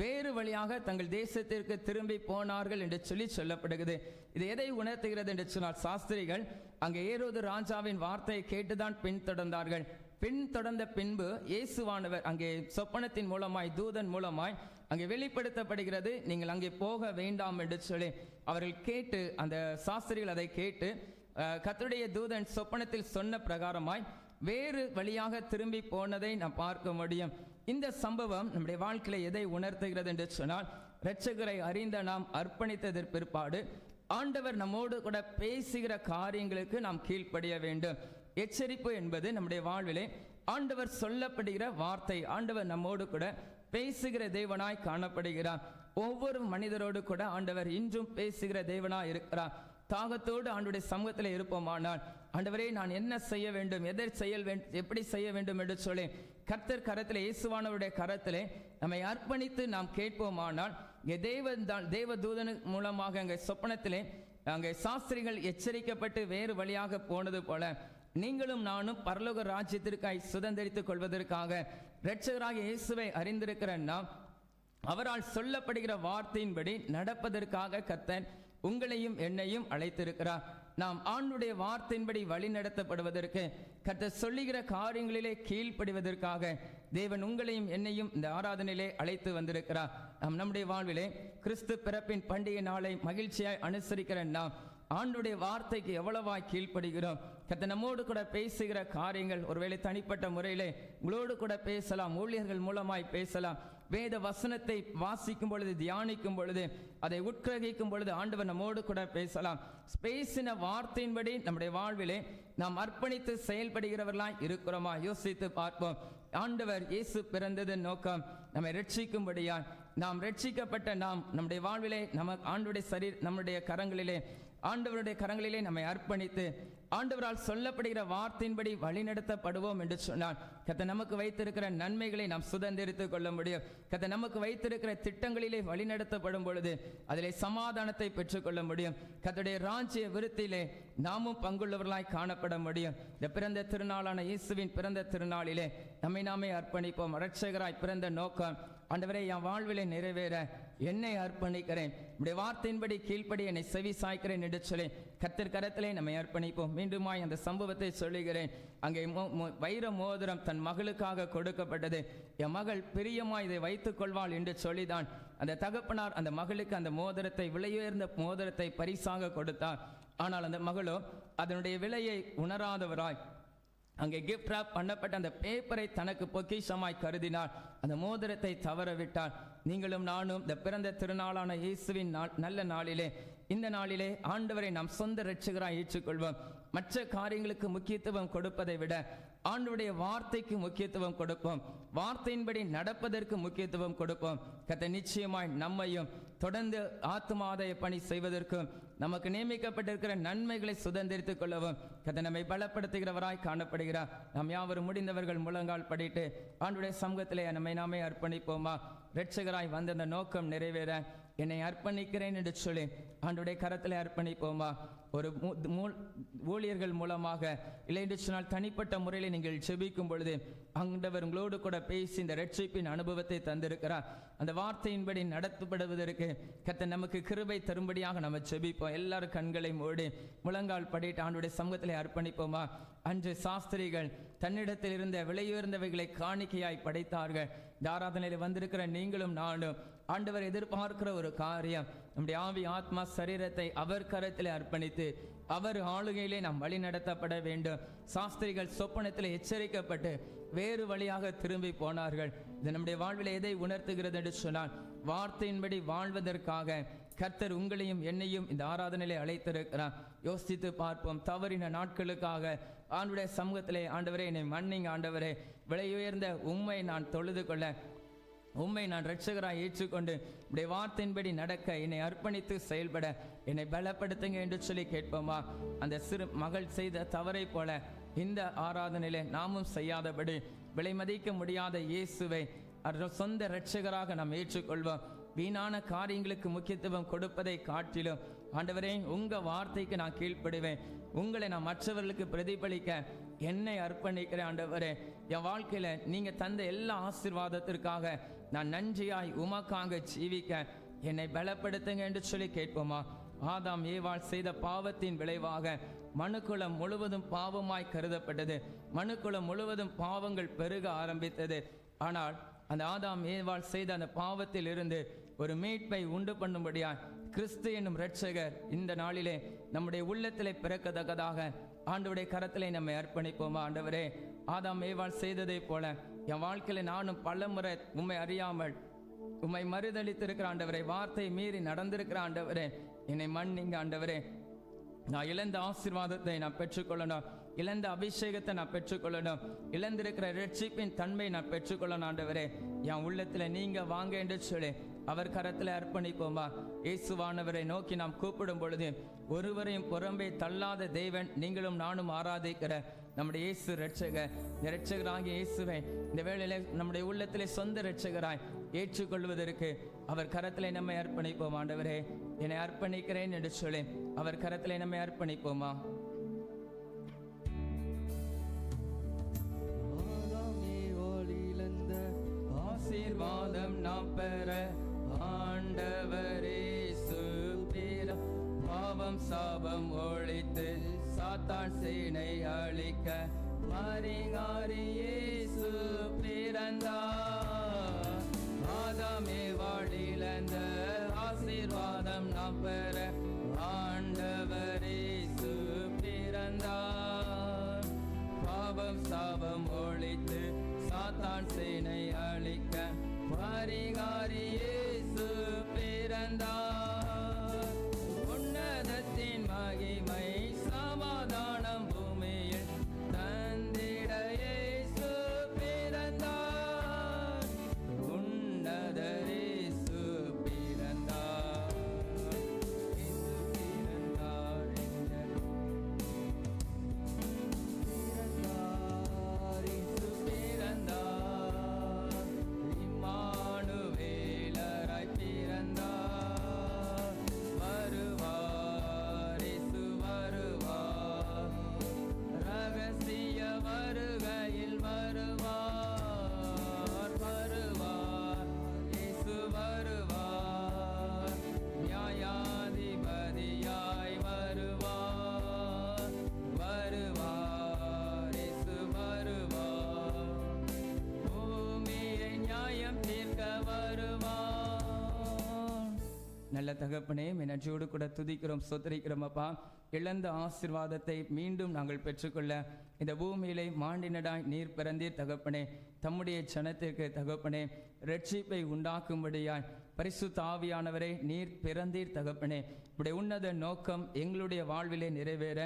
வேறு வழியாக தங்கள் தேசத்திற்கு திரும்பி போனார்கள் என்று சொல்லி சொல்லப்படுகிறது. இது எதை உணர்த்துகிறது என்று சொன்னால், சாஸ்திரிகள் அங்கே ஏரோது ராஜாவின் வார்த்தையை கேட்டுதான் பின்தொடர்ந்தார்கள். பின்தொடர்ந்த பின்பு இயேசுவானவர் அங்கே சொப்பனத்தின் மூலமாய், தூதன் மூலமாய் அங்கே வெளிப்படுத்தப்படுகிறது, நீங்கள் அங்கே போக வேண்டாம் என்று சொல்லி. அவர்கள் கேட்டு, அந்த சாஸ்திரிகள் அதை கேட்டு கர்த்தருடைய தூதன் சொப்பனத்தில் சொன்ன பிரகாரமாய் வேறு வழியாக திரும்பி போனதை நாம் பார்க்க முடியும். இந்த சம்பவம் நம்முடைய வாழ்க்கையில எதை உணர்த்துகிறது என்று சொன்னால், இரட்சகரை அறிந்த நாம் அர்ப்பணித்ததற்கு பிற்பாடு ஆண்டவர் நம்மோடு கூட பேசுகிற காரியங்களுக்கு நாம் கீழ்ப்படிய வேண்டும். எச்சரிப்பு என்பது நம்முடைய வாழ்விலே ஆண்டவர் சொல்லப்படுகிற வார்த்தை. ஆண்டவர் நம்மோடு கூட பேசுகிற தேவனாய் காணப்படுகிறார். ஒவ்வொரு மனிதரோடு கூட ஆண்டவர் இன்றும் பேசுகிற தேவனாய் இருக்கிறார். தாகத்தோடு ஆண்டுடைய சமூகத்தில் இருப்போமானால், ஆண்டவரே நான் என்ன செய்ய வேண்டும், எப்படி செய்ய வேண்டும் என்று சொல்லி கர்த்தர் கரத்திலே, இயேசுவானவருடைய கரத்திலே நம்மை அர்ப்பணித்து நாம் கேட்போமானால், தேவ தூதன் மூலமாக அங்கே சொப்பனத்திலே அங்கே சாஸ்திரிகள் எச்சரிக்கப்பட்டு வேறு வழியாக போனது போல நீங்களும் நானும் பரலோக ராஜ்யத்திற்காய் சுதந்திரித்துக் கொள்வதற்காக இரட்சகராக இயேசுவை அறிந்திருக்கிற நாம் அவரால் சொல்லப்படுகிற வார்த்தையின்படி நடப்பதற்காக கர்த்தர் உங்களையும் என்னையும் அழைத்திருக்கிறார். நாம் ஆண்டுடைய வார்த்தையின்படி வழி நடத்தப்படுவதற்கு, கர்த்தர் சொல்லுகிற காரியங்களிலே கீழ்ப்படிவதற்காக தேவன் உங்களையும் என்னையும் இந்த ஆராதனையிலே அழைத்து வந்திருக்கிறார். நாம் நம்முடைய வாழ்விலே கிறிஸ்து பிறப்பின் பண்டிகை நாளை மகிழ்ச்சியாய் அனுசரிக்கிற நாம் ஆண்டுடைய வார்த்தைக்கு எவ்வளவாய் கீழ்ப்படுகிறோம். கர்த்தர் நம்மோடு கூட பேசுகிற காரியங்கள் ஒருவேளை தனிப்பட்ட முறையிலே உங்களோடு கூட பேசலாம், ஊழியர்கள் மூலமாய் பேசலாம். வேத வசனத்தை வாசிக்கும் பொழுது, தியானிக்கும் பொழுது, அதை உட்கிரகிக்கும் பொழுது ஆண்டவர் நம்மோடு கூட பேசலாம். பேசின வார்த்தையின்படி நம்முடைய வாழ்விலே நாம் அர்ப்பணித்து செயல்படுகிறவர்களாய் இருக்கிறோமா? யோசித்து பார்ப்போம். ஆண்டவர் இயேசு பிறந்ததன் நோக்கம் நம்மை ரட்சிக்கும்படியாய், நாம் ரட்சிக்கப்பட்ட நாம் நம்முடைய வாழ்விலே நம்முடைய ஆண்டவருடைய கரங்களிலே நம்மை அர்ப்பணித்து ஆண்டவரால் சொல்லப்படுகிற வார்த்தையின்படி வழிநடத்தப்படுவோம் என்று சொன்னால், கர்த்தர் நமக்கு வைத்திருக்கிற நன்மைகளை நாம் சுதந்திரித்துக் கொள்ள முடியும். கர்த்தர் நமக்கு வைத்திருக்கிற திட்டங்களிலே வழிநடத்தப்படும் பொழுது அதிலே சமாதானத்தை பெற்றுக்கொள்ள முடியும். கர்த்தருடைய ராஜ்ய விருத்தியிலே நாமும் பங்குள்ளவர்களாய் காணப்பட முடியும். இந்த பிறந்த திருநாளான இயேசுவின் பிறந்த திருநாளிலே நம்மை நாமே அர்ப்பணிப்போம். இரட்சகராய் பிறந்த நோக்கம், ஆண்டவரே என் வாழ்விலே நிறைவேற என்னை அர்ப்பணிக்கிறேன், உடைய வார்த்தையின்படி கீழ்ப்படி என்னை செவி சாய்க்கிறேன் என்று சொல்லி கர்த்தர் கரத்திலே நம்மை அர்ப்பணிப்போம். மீண்டுமாய் அந்த சம்பவத்தை சொல்லுகிறேன். அங்கே வைர மோதிரம் தன் மகளுக்காக கொடுக்கப்பட்டது. என் மகள் பிரியமாய் இதை வைத்துக் கொள்வாள் என்று சொல்லிதான் அந்த தகப்பனார் அந்த மகளுக்கு அந்த மோதிரத்தை, விலையுயர்ந்த மோதிரத்தை பரிசாக கொடுத்தார். ஆனால் அந்த மகளோ அதனுடைய விலையை உணராதவராய் அங்கே கிஃப்ட் ராப் பண்ணப்பட்ட அந்த பேப்பரை தனக்கு பொக்கிஷமாய் கருதினார். அந்த மோதிரத்தை தவற விட்டார். நீங்களும் நானும் இந்த பிறந்த திருநாளான இயேசுவின் நல்ல நாளிலே, இந்த நாளிலே ஆண்டவரை நாம் சொந்த இரட்சகராய் ஏற்றுக்கொள்வோம். மற்ற காரியங்களுக்கு முக்கியத்துவம் கொடுப்பதை விட ஆண்டவருடைய வார்த்தைக்கு முக்கியத்துவம் கொடுப்போம். வார்த்தையின்படி நடப்பதற்கு முக்கியத்துவம் கொடுப்போம். கர்த்தர் நிச்சயமாய் நம்மையும் தொடர்ந்து ஆத்துமாதாய பணி செய்வதற்கும் நமக்கு நியமிக்கப்பட்டிருக்கிற நன்மைகளை சுதந்திரித்துக் கொள்ளவும் கர்த்தர் நம்மை பலப்படுத்துகிறவராய் காணப்படுகிறார். நாம் யாவரும் முடிந்தவர்கள் முழங்கால் படிட்டு ஆண்டவருடைய சமூகத்திலே நம்மை நாமே அர்ப்பணிப்போமா? இரட்சகராய் வந்த அந்த நோக்கம் நிறைவேற என்னை அர்ப்பணிக்கிறேன் என்று சொல்லி ஆண்டவருடைய கரத்திலே அர்ப்பணிப்போமா? ஒரு ஊழியர்கள் மூலமாக இல்லை என்று சொன்னால் தனிப்பட்ட முறையில் நீங்கள் செபிக்கும் பொழுது ஆண்டவர் உங்களோடு கூட பேசி இந்த ரட்சிப்பின் அனுபவத்தை தந்திருக்கிறார். அந்த வார்த்தையின்படி நடத்தப்படுவதற்கு கர்த்தர் நமக்கு கிருபை தரும்படியாக நம்ம செபிப்போம். எல்லாரும் கண்களை மூடி முழங்கால் படிட்டு ஆண்டவருடைய சமூகத்திலே அர்ப்பணிப்போமா? அன்று சாஸ்திரிகள் தன்னிடத்தில் இருந்த விலையுயர்ந்தவைகளை காணிக்கையாய் படைத்தார்கள். இந்த ஆராதனையில் வந்திருக்கிற நீங்களும் நானும் ஆண்டவர் எதிர்பார்க்கிற ஒரு காரியம், நம்முடைய ஆவி ஆத்மா சரீரத்தை அவர் கரத்திலே அர்ப்பணித்து அவர் ஆளுகையிலே நாம் வழி நடத்தப்பட வேண்டும். சாஸ்திரிகள் சொப்பனத்தில் எச்சரிக்கப்பட்டு வேறு வழியாக திரும்பி போனார்கள். இது நம்முடைய வாழ்வில் எதை உணர்த்துகிறது என்று சொன்னால், வார்த்தையின்படி வாழ்வதற்காக கர்த்தர் உங்களையும் என்னையும் இந்த ஆராதனையிலே அழைத்திருக்கிறார். யோசித்து பார்ப்போம். தவறின நாட்களுக்காக ஆண்டவருடைய சமூகத்திலே, ஆண்டவரே என்னை மன்னிங்க ஆண்டவரே, விலையுயர்ந்த உம்மை நான் தொழுது கொள்ள, உம்மை நான் இரட்சகராய் ஏற்றுக்கொண்டு உடைய வார்த்தையின்படி நடக்க என்னை அர்ப்பணித்து செயல்பட என்னை பலப்படுத்துங்க என்று சொல்லி கேட்போமா? அந்த சிறு மகள் செய்த தவறை போல இந்த ஆராதனையிலே நாமும் செய்யாதபடி விலை மதிக்க முடியாத இயேசுவை சொந்த இரட்சகராக நாம் ஏற்றுக்கொள்வோம். வீணான காரியங்களுக்கு முக்கியத்துவம் கொடுப்பதை காட்டிலும் ஆண்டவரே உங்க வார்த்தைக்கு நான் கீழ்ப்படுவேன், உங்களை நான் மற்றவர்களுக்கு பிரதிபலிக்க என்னை அர்ப்பணிக்கிறேன். ஆண்டவரே, என் வாழ்க்கையில நீங்க தந்த எல்லா ஆசீர்வாதத்திற்காக நான் நன்றியாய் உமக்காக ஜீவிக்க என்னை பலப்படுத்துங்க என்று சொல்லி கேட்போமா? ஆதாம் ஏவாள் செய்த பாவத்தின் விளைவாக மனுக்குலம் முழுவதும் பாவமாய் கருதப்பட்டது. மனுக்குலம் முழுவதும் பாவங்கள் பெருக ஆரம்பித்தது. ஆனால் அந்த ஆதாம் ஏவாள் செய்த அந்த பாவத்தில் இருந்து ஒரு மீட்பை உண்டு பண்ணும்படியாய் கிறிஸ்து என்னும் இரட்சகர் இந்த நாளிலே நம்முடைய உள்ளத்திலே பிறக்கத்தக்கதாக ஆண்டவருடைய கரத்திலே நம்மை அர்ப்பணிப்போமா? ஆண்டவரே, ஆதாம் ஏவாள் செய்ததை போல என் வாழ்க்கையில நானும் பல முறை உம்மை அறியாமல் உம்மை மறுதளித்திருக்கிற ஆண்டவரே, வார்த்தை மீறி நடந்திருக்கிற ஆண்டவரே, என்னை மன்னிங்க ஆண்டவரே. நான் இழந்த ஆசீர்வாதத்தை நான் பெற்றுக்கொள்ளணும், இழந்த அபிஷேகத்தை நான் பெற்றுக்கொள்ளணும், இழந்திருக்கிற ரட்சிப்பின் தன்மை நான் பெற்றுக்கொள்ளணும். ஆண்டவரே, என் உள்ளத்துல நீங்க வாங்க என்று சொல்லி அவர் கரத்தில் அர்ப்பணிப்போமா? இயேசுவானவரை நோக்கி நாம் கூப்பிடும் பொழுது ஒருவரையும் புறம்பே தள்ளாத தேவன் நீங்களும் நானும் ஆராதிக்கிற நம்முடைய இயேசு இரட்சகர், இரட்சகராகிய இயேசுவை இந்த வேளையிலே நம்முடைய உள்ளத்திலே சொந்த இரட்சகராய் ஏற்றுக்கொள்வதற்கு அவர் கரத்திலே நம்மை அர்ப்பணிப்போம். ஆண்டவரே, என்னை அர்ப்பணிக்கிறேன் என்று சொல்லி அவர் கரத்திலே நம்மை அர்ப்பணிப்போமா? ஆசீர்வாதம் நாம் பெற ஆண்டவரே சுப்பீர, பாவம் சாபம் ஒழித்து சாத்தான் சேனை அழிக்க மறிங்காரி இயேசு பிறந்தார். ஆதாமே வாழிழந்த ஆசீர்வாதம் நாம் பெற ஆண்டவரே பிறந்தார். பாவம் சாபம் ஒழித்து சாத்தான் சேனை அழிக்க பரிகாரி இயேசு பிறந்தார். உன்னதத்தின் மகிமை சமாதானம் பூமியில் தந்திட இயேசு பிறந்தார். உன்னதர் இயேசு பிறந்தார். இயேசு பிறந்தார். இயேசு பிறந்தார். இம்மானுவேலராய் பிறந்தார். நல்ல தகப்பனே நன்றியோடு கூட துதிக்கிறோம் ஸ்தோத்திரிக்கிறோம் அப்பா. இழந்த ஆசீர்வாதத்தை மீண்டும் நாங்கள் பெற்றுக்கொள்ள இந்த பூமியிலே மாண்டினடாய் நீர் பிறந்தீர் தகப்பனே. தம்முடைய ஜனத்திற்கு தகப்பனே ரட்சிப்பை உண்டாக்கும்படியாய் பரிசுத்த ஆவியானவரே நீர் பிறந்தீர் தகப்பனே. உடைய உன்னத நோக்கம் எங்களுடைய வாழ்விலே நிறைவேற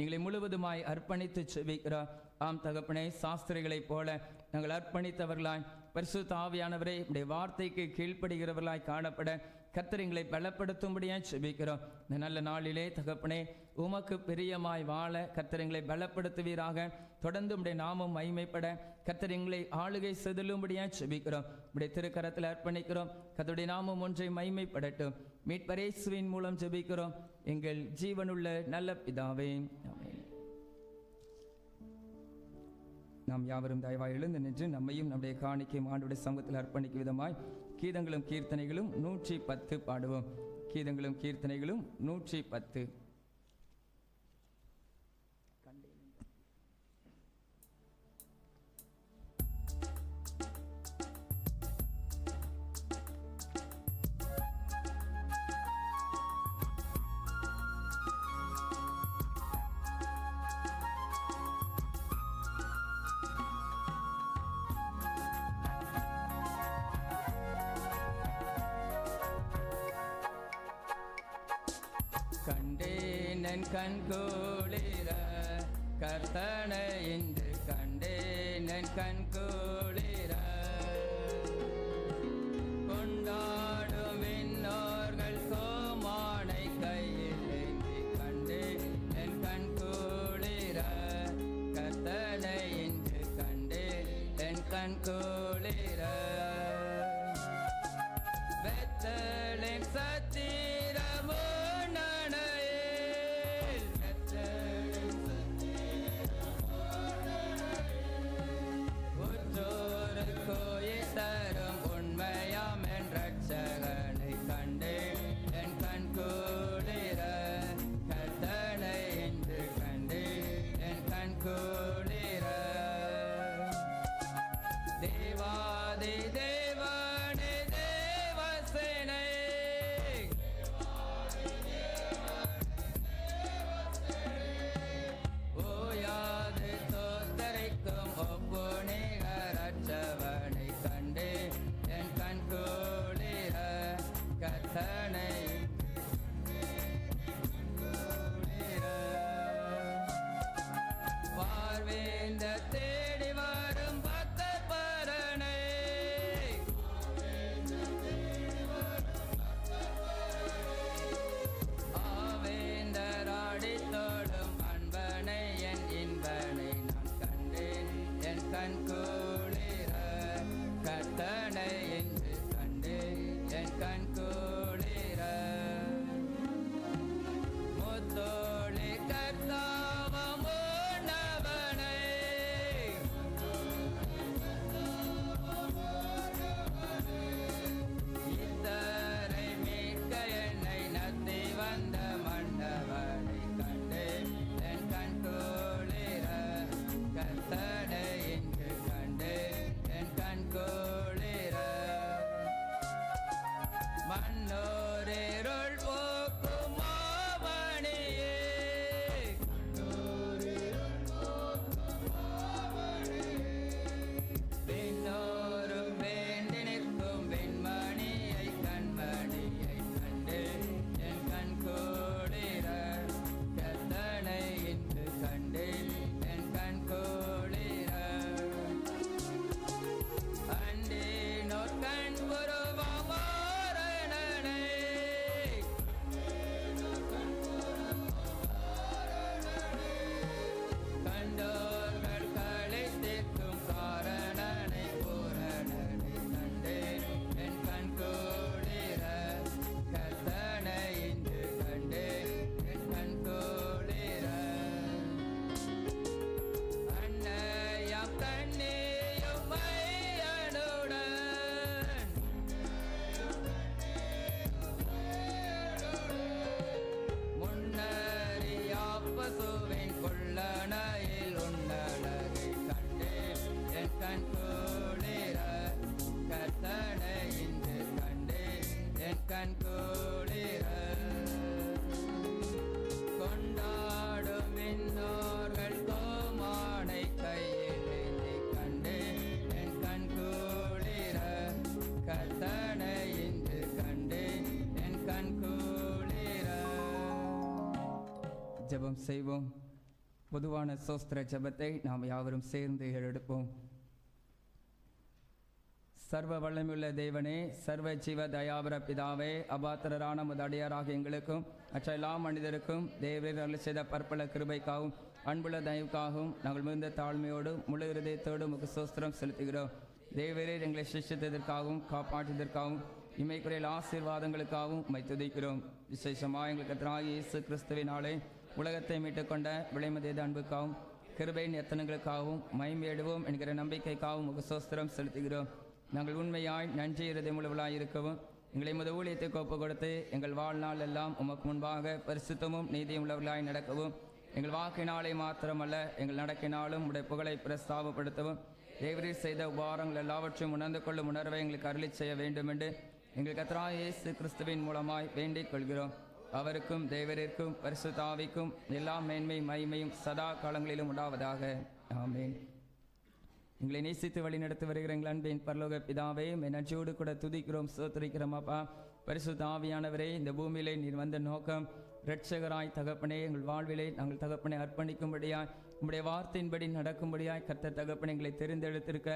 எங்களை முழுவதுமாய் அர்ப்பணித்து செபிக்கிறோம். ஆம் தகப்பனே, சாஸ்திரிகளைப் போல நாங்கள் அர்ப்பணித்தவர்களாய் பரிசுத்த ஆவியானவரே உடைய வார்த்தைக்கு கீழ்ப்படுகிறவர்களாய் காணப்பட கர்த்தர் எங்களை பலப்படுத்தும்படியாய் செபிக்கிறோம். இந்த நல்ல நாளிலே தகப்பனே உமக்கு பிரியமாய் வாழ கர்த்தர் எங்களை பலப்படுத்துவீராக. தொடர்ந்து உடைய நாமம் மகிமைப்பட கர்த்தர் எங்களை ஆளுகை செலுத்தும்படியாய் செபிக்கிறோம். உடைய திருக்கரத்தில் அர்ப்பணிக்கிறோம். கர்த்தருடைய நாமம் ஒன்றை மகிமைப்படட்டும். மீட்பர் இயேசுவின் மூலம் ஜெபிக்கிறோம் எங்கள் ஜீவனுள்ள நல்ல பிதாவே, ஆமென். நாம் யாவரும் தயவாய் எழுந்து நின்று நம்மையும் நம்முடைய காணிக்கையும் ஆண்டவருடைய சமூகத்தில் அர்ப்பணிக்கும் விதமாய் கீதங்களும் கீர்த்தனைகளும் 110 பாடுவோம். கீதங்களும் கீர்த்தனைகளும் 110. கண்டேன் கண் குளிர கர்த்தனை இன்று கண்டேன் கண் குளிர கொண்டாடும் இன்னோர்கள் கோமானை கையில் ஏந்தி கண்டேன் கண் குளிர கர்த்தனை இன்று கண்டேன் கண் குளிர பெத்தலின் சத்திரமோ உற்ற ஜெபம் செய்வோம். பொதுவான சோஸ்திர ஜெபத்தை நாம் யாவரும் சேர்ந்து எடுப்போம். சர்வ வல்லமையுள்ள தேவனே, சர்வ ஜீவ தயாபர பிதாவே, அபாத்திரரான முதடியாராக எங்களுக்கும் மற்ற எல்லா மனிதருக்கும் தேவரீர் அருள் செய்த பற்பல கிருபைக்காகவும் அன்புள்ள தயவுக்காகவும் நாங்கள் மிகுந்த தாழ்மையோடும் முழு இருதயத்தோடும் உமக்கு சோஸ்திரம் செலுத்துகிறோம். தேவரீர் எங்களை சிருஷ்டித்ததற்காகவும் காப்பாற்றியதற்காகவும் இமைக்குறையில் ஆசீர்வாதங்களுக்காகவும் உம்மை துதிக்கிறோம். விசேஷமாக எங்களுக்கு கர்த்தராகிய இயேசு கிறிஸ்துவினாலே உலகத்தை மீட்டுக்கொண்ட விலைமதியத அன்புக்காகவும் கிருபையின் எத்தனங்களுக்காகவும் மகிமையிடுவோம் என்கிற நம்பிக்கைக்காகவும் உமக்கு சோஸ்திரம் செலுத்துகிறோம். நாங்கள் உண்மையாய் நன்றி இருதயமுள்ளவர்களாய் இருக்கவும் எங்களை முத ஊழியத்தை ஒப்பு கொடுத்து எங்கள் வாழ்நாள் எல்லாம் உமக்கு முன்பாக பரிசுத்தமும் நீதியும் உள்ளவர்களாய் நடக்கவும் எங்கள் வாக்கினாலே மாத்திரமல்ல எங்கள் நடக்கினாலும் உடைய புகழை பிரஸ்தாபப்படுத்தவும் தேவரீர் செய்த உபகாரங்கள் எல்லாவற்றையும் உணர்ந்து கொள்ளும் உணர்வை எங்களுக்கு அருளி செய்ய வேண்டும் என்று எங்கள் கர்த்தராகிய இயேசு கிறிஸ்துவின் மூலமாய் வேண்டிக் கொள்கிறோம். அவருக்கும் தேவரிற்கும் பரிசுத்த ஆவிக்கும் எல்லா மேன்மை மகிமையும் சதா காலங்களிலும் உண்டாவதாக. ஆமென். எங்களை நேசித்து வழி நடத்தி வருகிற எங்கள் அன்பின் பரலோக பிதாவே, நன்றியோடு கூட துதிக்கிறோம், ஸ்தோத்திரிக்கிறோம். அப்பா, பரிசுத்த ஆவியானவரே, இந்த பூமியிலே நீர் வந்த நோக்கம் இரட்சகராய் தகப்பனே எங்கள் வாழ்விலே நாங்கள் தகப்பனை அர்ப்பணிக்கும்படியாய் உம்முடைய வார்த்தையின்படி நடக்கும்படியாய் கர்த்தர் தகப்பனை எங்களை தெரிந்தெடுத்திருக்க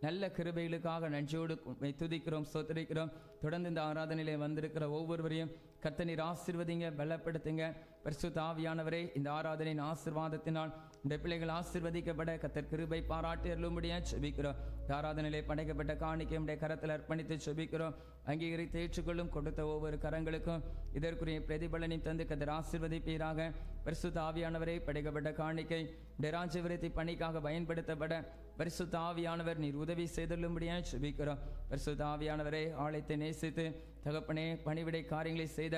நல்ல கிருபைகளுக்காக நன்றியோடு துதிக்கிறோம், ஸ்தோத்திரிக்கிறோம். தொடர்ந்து இந்த ஆராதனையிலே வந்திருக்கிற ஒவ்வொருவரையும் கர்த்தர் நீர் ஆசீர்வதிங்க, பலப்படுத்துங்க. பரிசுத்த ஆவியானவரே, இந்த ஆராதனையின் ஆசீர்வாதத்தினால் இந்த பிள்ளைகள் ஆசீர்வதிக்கப்பட கர்த்தர் கிருபை பாராட்டி அருளும்படியாக செபிக்கிறோம். இந்த ஆராதனையிலே படைக்கப்பட்ட காணிக்கை உடைய கரத்தில் அர்ப்பணித்து செபிக்கிறோம். அங்கீகரித்து ஏற்றுக்கொள்ளும் கொடுத்த ஒவ்வொரு கரங்களுக்கும் இதற்குரிய பிரதிபலனை தந்து கர்த்தர் ஆசீர்வதிப்பீராக. பரிசுத்த ஆவியானவரே, படைக்கப்பட்ட காணிக்கை உடைய ராஜ்ய விருத்தி பணிக்காக பயன்படுத்தப்பட பரிசுத்த ஆவியானவர் நீர் உதவி செய்துள்ளும்படியாக செபிக்கிறோம். பரிசுத்த ஆவியானவரே, ஆலயத்தை நேசித்து தகப்பனே பணிவிடை காரியங்களை செய்த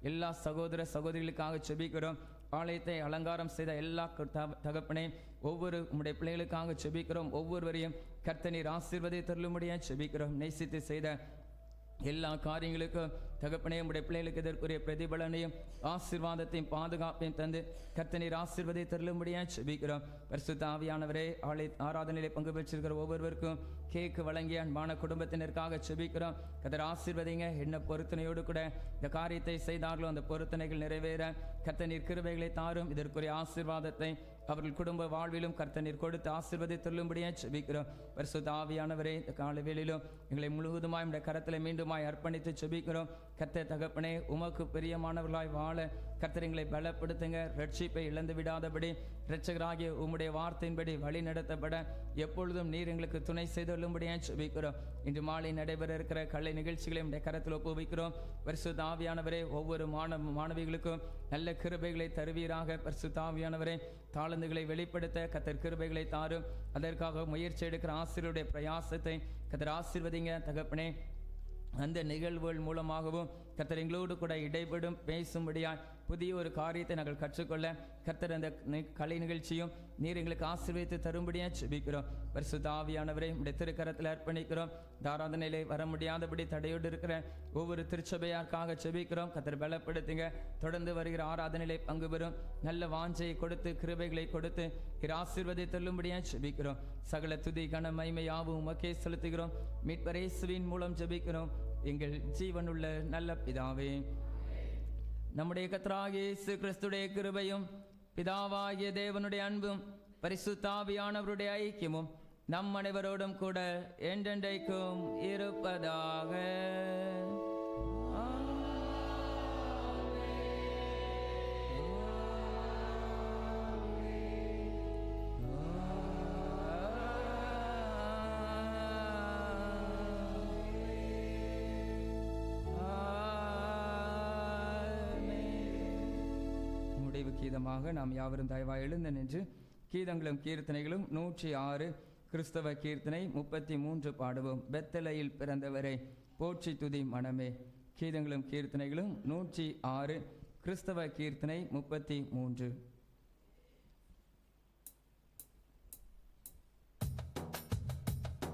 எல்லா சகோதர சகோதரிகளுக்காக செபிக்கிறோம். ஆலயத்தை அலங்காரம் செய்த எல்லா தகப்பனே ஒவ்வொரு உம்முடைய பிள்ளைகளுக்காக செபிக்கிறோம். ஒவ்வொருவரையும் கர்த்தர் நீர் ஆசீர்வதித்தருளும்படியாக செபிக்கிறோம். நேசித்து செய்த எல்லா காரியங்களுக்கும் தகப்பனே உம்முடைய பிள்ளைகளுக்கு இதற்குரிய பிரதிபலனையும் ஆசீர்வாதத்தையும் பாதுகாப்பையும் தந்து கர்த்தர் நீர் ஆசீர்வதித்தருளும்படியாக செபிக்கிறோம். பரிசுத்த ஆவியானவரே, ஆராதனையிலே பங்கு பெற்றிருக்கிற ஒவ்வொருவருக்கும் கேக்கு வழங்கிய அன்பான குடும்பத்தினருக்காக செபிக்கிறோம். கர்த்தர் ஆசீர்வதிங்க. என்ன பொருத்தனையோடு கூட இந்த காரியத்தை செய்தார்களோ அந்த பொருத்தனைகள் நிறைவேற கர்த்தர் நீர் கிருபைகளை தாரும். இதற்குரிய ஆசீர்வாதத்தை அவர்கள் குடும்ப வாழ்விலும் கர்த்தர் நீர் கொடுத்து ஆசீர்வதித்துள்ளும்படியாக செபிக்கிறோம். பரிசுத்த ஆவியானவரே, இந்த கால வேளையிலும் எங்களை முழுவதுமாய் உடைய கரத்தில் மீண்டுமாய் அர்ப்பணித்து செபிக்கிறோம். கர்த்தர் தகப்பனே, உமக்கு பிரியமானவர்களாய் வாழ கர்த்தர் எங்களை பலப்படுத்துங்க. ரட்சிப்பை இழந்து விடாதபடி இரட்சகராகிய உம்முடைய வார்த்தையின்படி வழி நடத்தப்பட எப்பொழுதும் நீர் எங்களுக்கு துணை செய்துள்ளும்படியாக செபிக்கிறோம். இன்று மாலை நடைபெற இருக்கிற கலை நிகழ்ச்சிகளை உடைய கரத்தில் ஒப்புவிக்கிறோம். பரிசுத்த ஆவியானவரே, ஒவ்வொரு மாணவிகளுக்கும் நல்ல கிருபைகளை தருவீராக. பரிசுத்த ஆவியானவரே, தாளந்துகளை வெளிப்படுத்த கர்த்தர் கிருபைகளை தாரும். அதற்காக முயற்சி எடுக்கிற ஆசிரியருடைய பிரயாசத்தை கர்த்தர் ஆசீர்வதிங்க. தகப்பனே, அந்த நிகழ்வுகள் மூலமாகவும் கர்த்தர் எங்களோடு கூட இடைப்படும் பேசும்படியாய் புதிய ஒரு காரியத்தை நாங்கள் கற்றுக்கொள்ள கர்த்தர் அந்த கலை நிகழ்ச்சியும் நீர் எங்களுக்கு ஆசீர்வதித்து தரும்படியாக செபிக்கிறோம். பரிசுத்த ஆவியானவரை உடைய திருக்கரத்தில் அர்ப்பணிக்கிறோம். ஆராதனையிலே வர முடியாதபடி தடையோடு இருக்கிற ஒவ்வொரு திருச்சபையாருக்காக செபிக்கிறோம். கர்த்தர் பலப்படுத்துங்க. தொடர்ந்து வருகிற ஆராதனையிலே பங்கு பெறும் நல்ல வாஞ்சையை கொடுத்து கிருபைகளை கொடுத்து ஆசீர்வதித்து தள்ளும்படியாக செபிக்கிறோம். சகல துதி கன மகிமை யாவும் உமக்கே செலுத்துகிறோம். மீட்பர் இயேசுவின் மூலம் ஜெபிக்கிறோம் எங்கள் ஜீவனுள்ள நல்ல பிதாவே. நம்முடைய கர்த்தராகிய இயேசு கிறிஸ்துடைய கிருபையும் பிதாவாகிய தேவனுடைய அன்பும் பரிசுத்த ஆவியானவருடைய ஐக்கியமும் நம் அனைவரோடும் கூட என்றென்றைக்கும் இருப்பதாக. கீதமாக நாம் யாவரும் தயவாய் எழுந்து நின்று கீதங்களும் கீர்த்தனைகளும் 106 கிறிஸ்தவ கீர்த்தனை 33 பாடுவோம். பெத்தலையில் பிறந்தவரை போற்றி துதி மனமே. கீதங்களும் கீர்த்தனைகளும் 106 கிறிஸ்தவ கீர்த்தனை 33. ஆ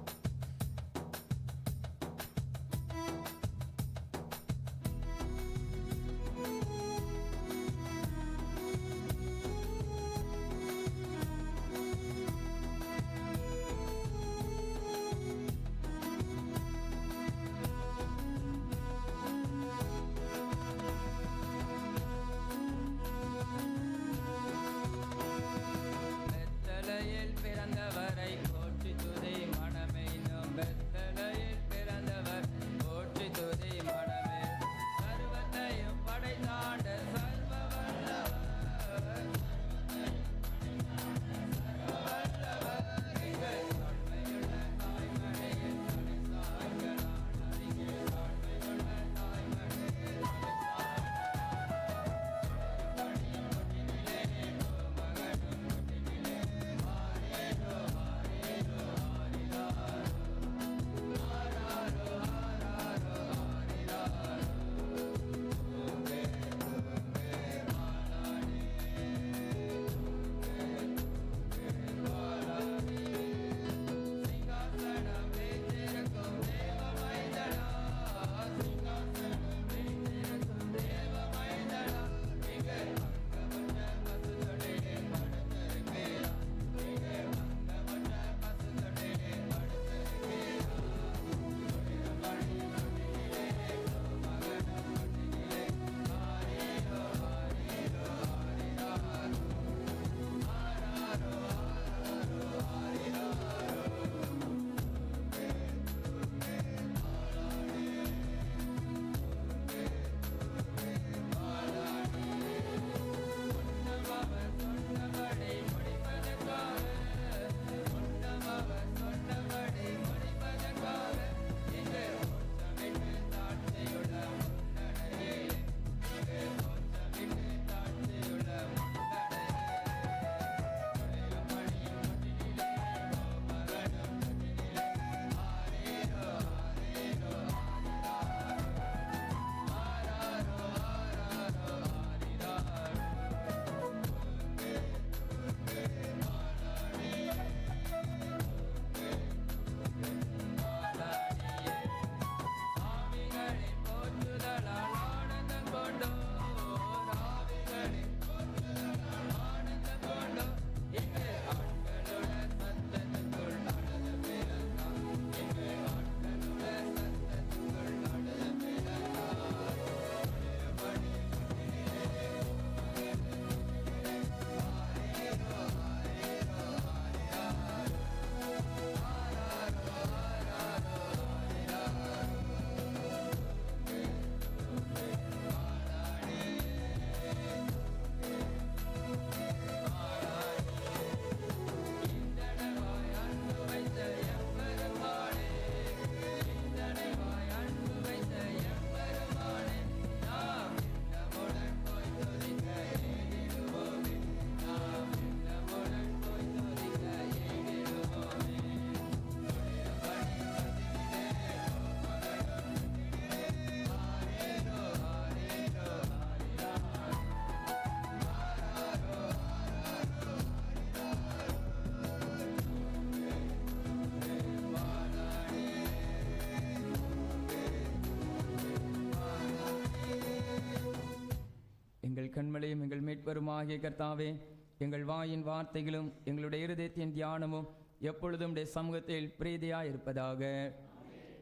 கண்மலையும் எங்கள் மீட்பெருமாகிய கர்த்தாவே, எங்கள் வாயின் வார்த்தைகளும் எங்களுடைய இருதயத்தின் தியானமும் எப்பொழுதும் உடைய சமூகத்தில் பிரீதியாய் இருப்பதாக.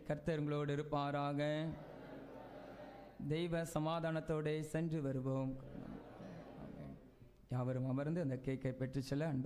கர்த்தர் உங்களோடு இருப்பாராக. தெய்வ சமாதானத்தோடு சென்று வருவோம். யாவரும் அமர்ந்து அந்த கேக்கை பெற்று செல்ல அன்பு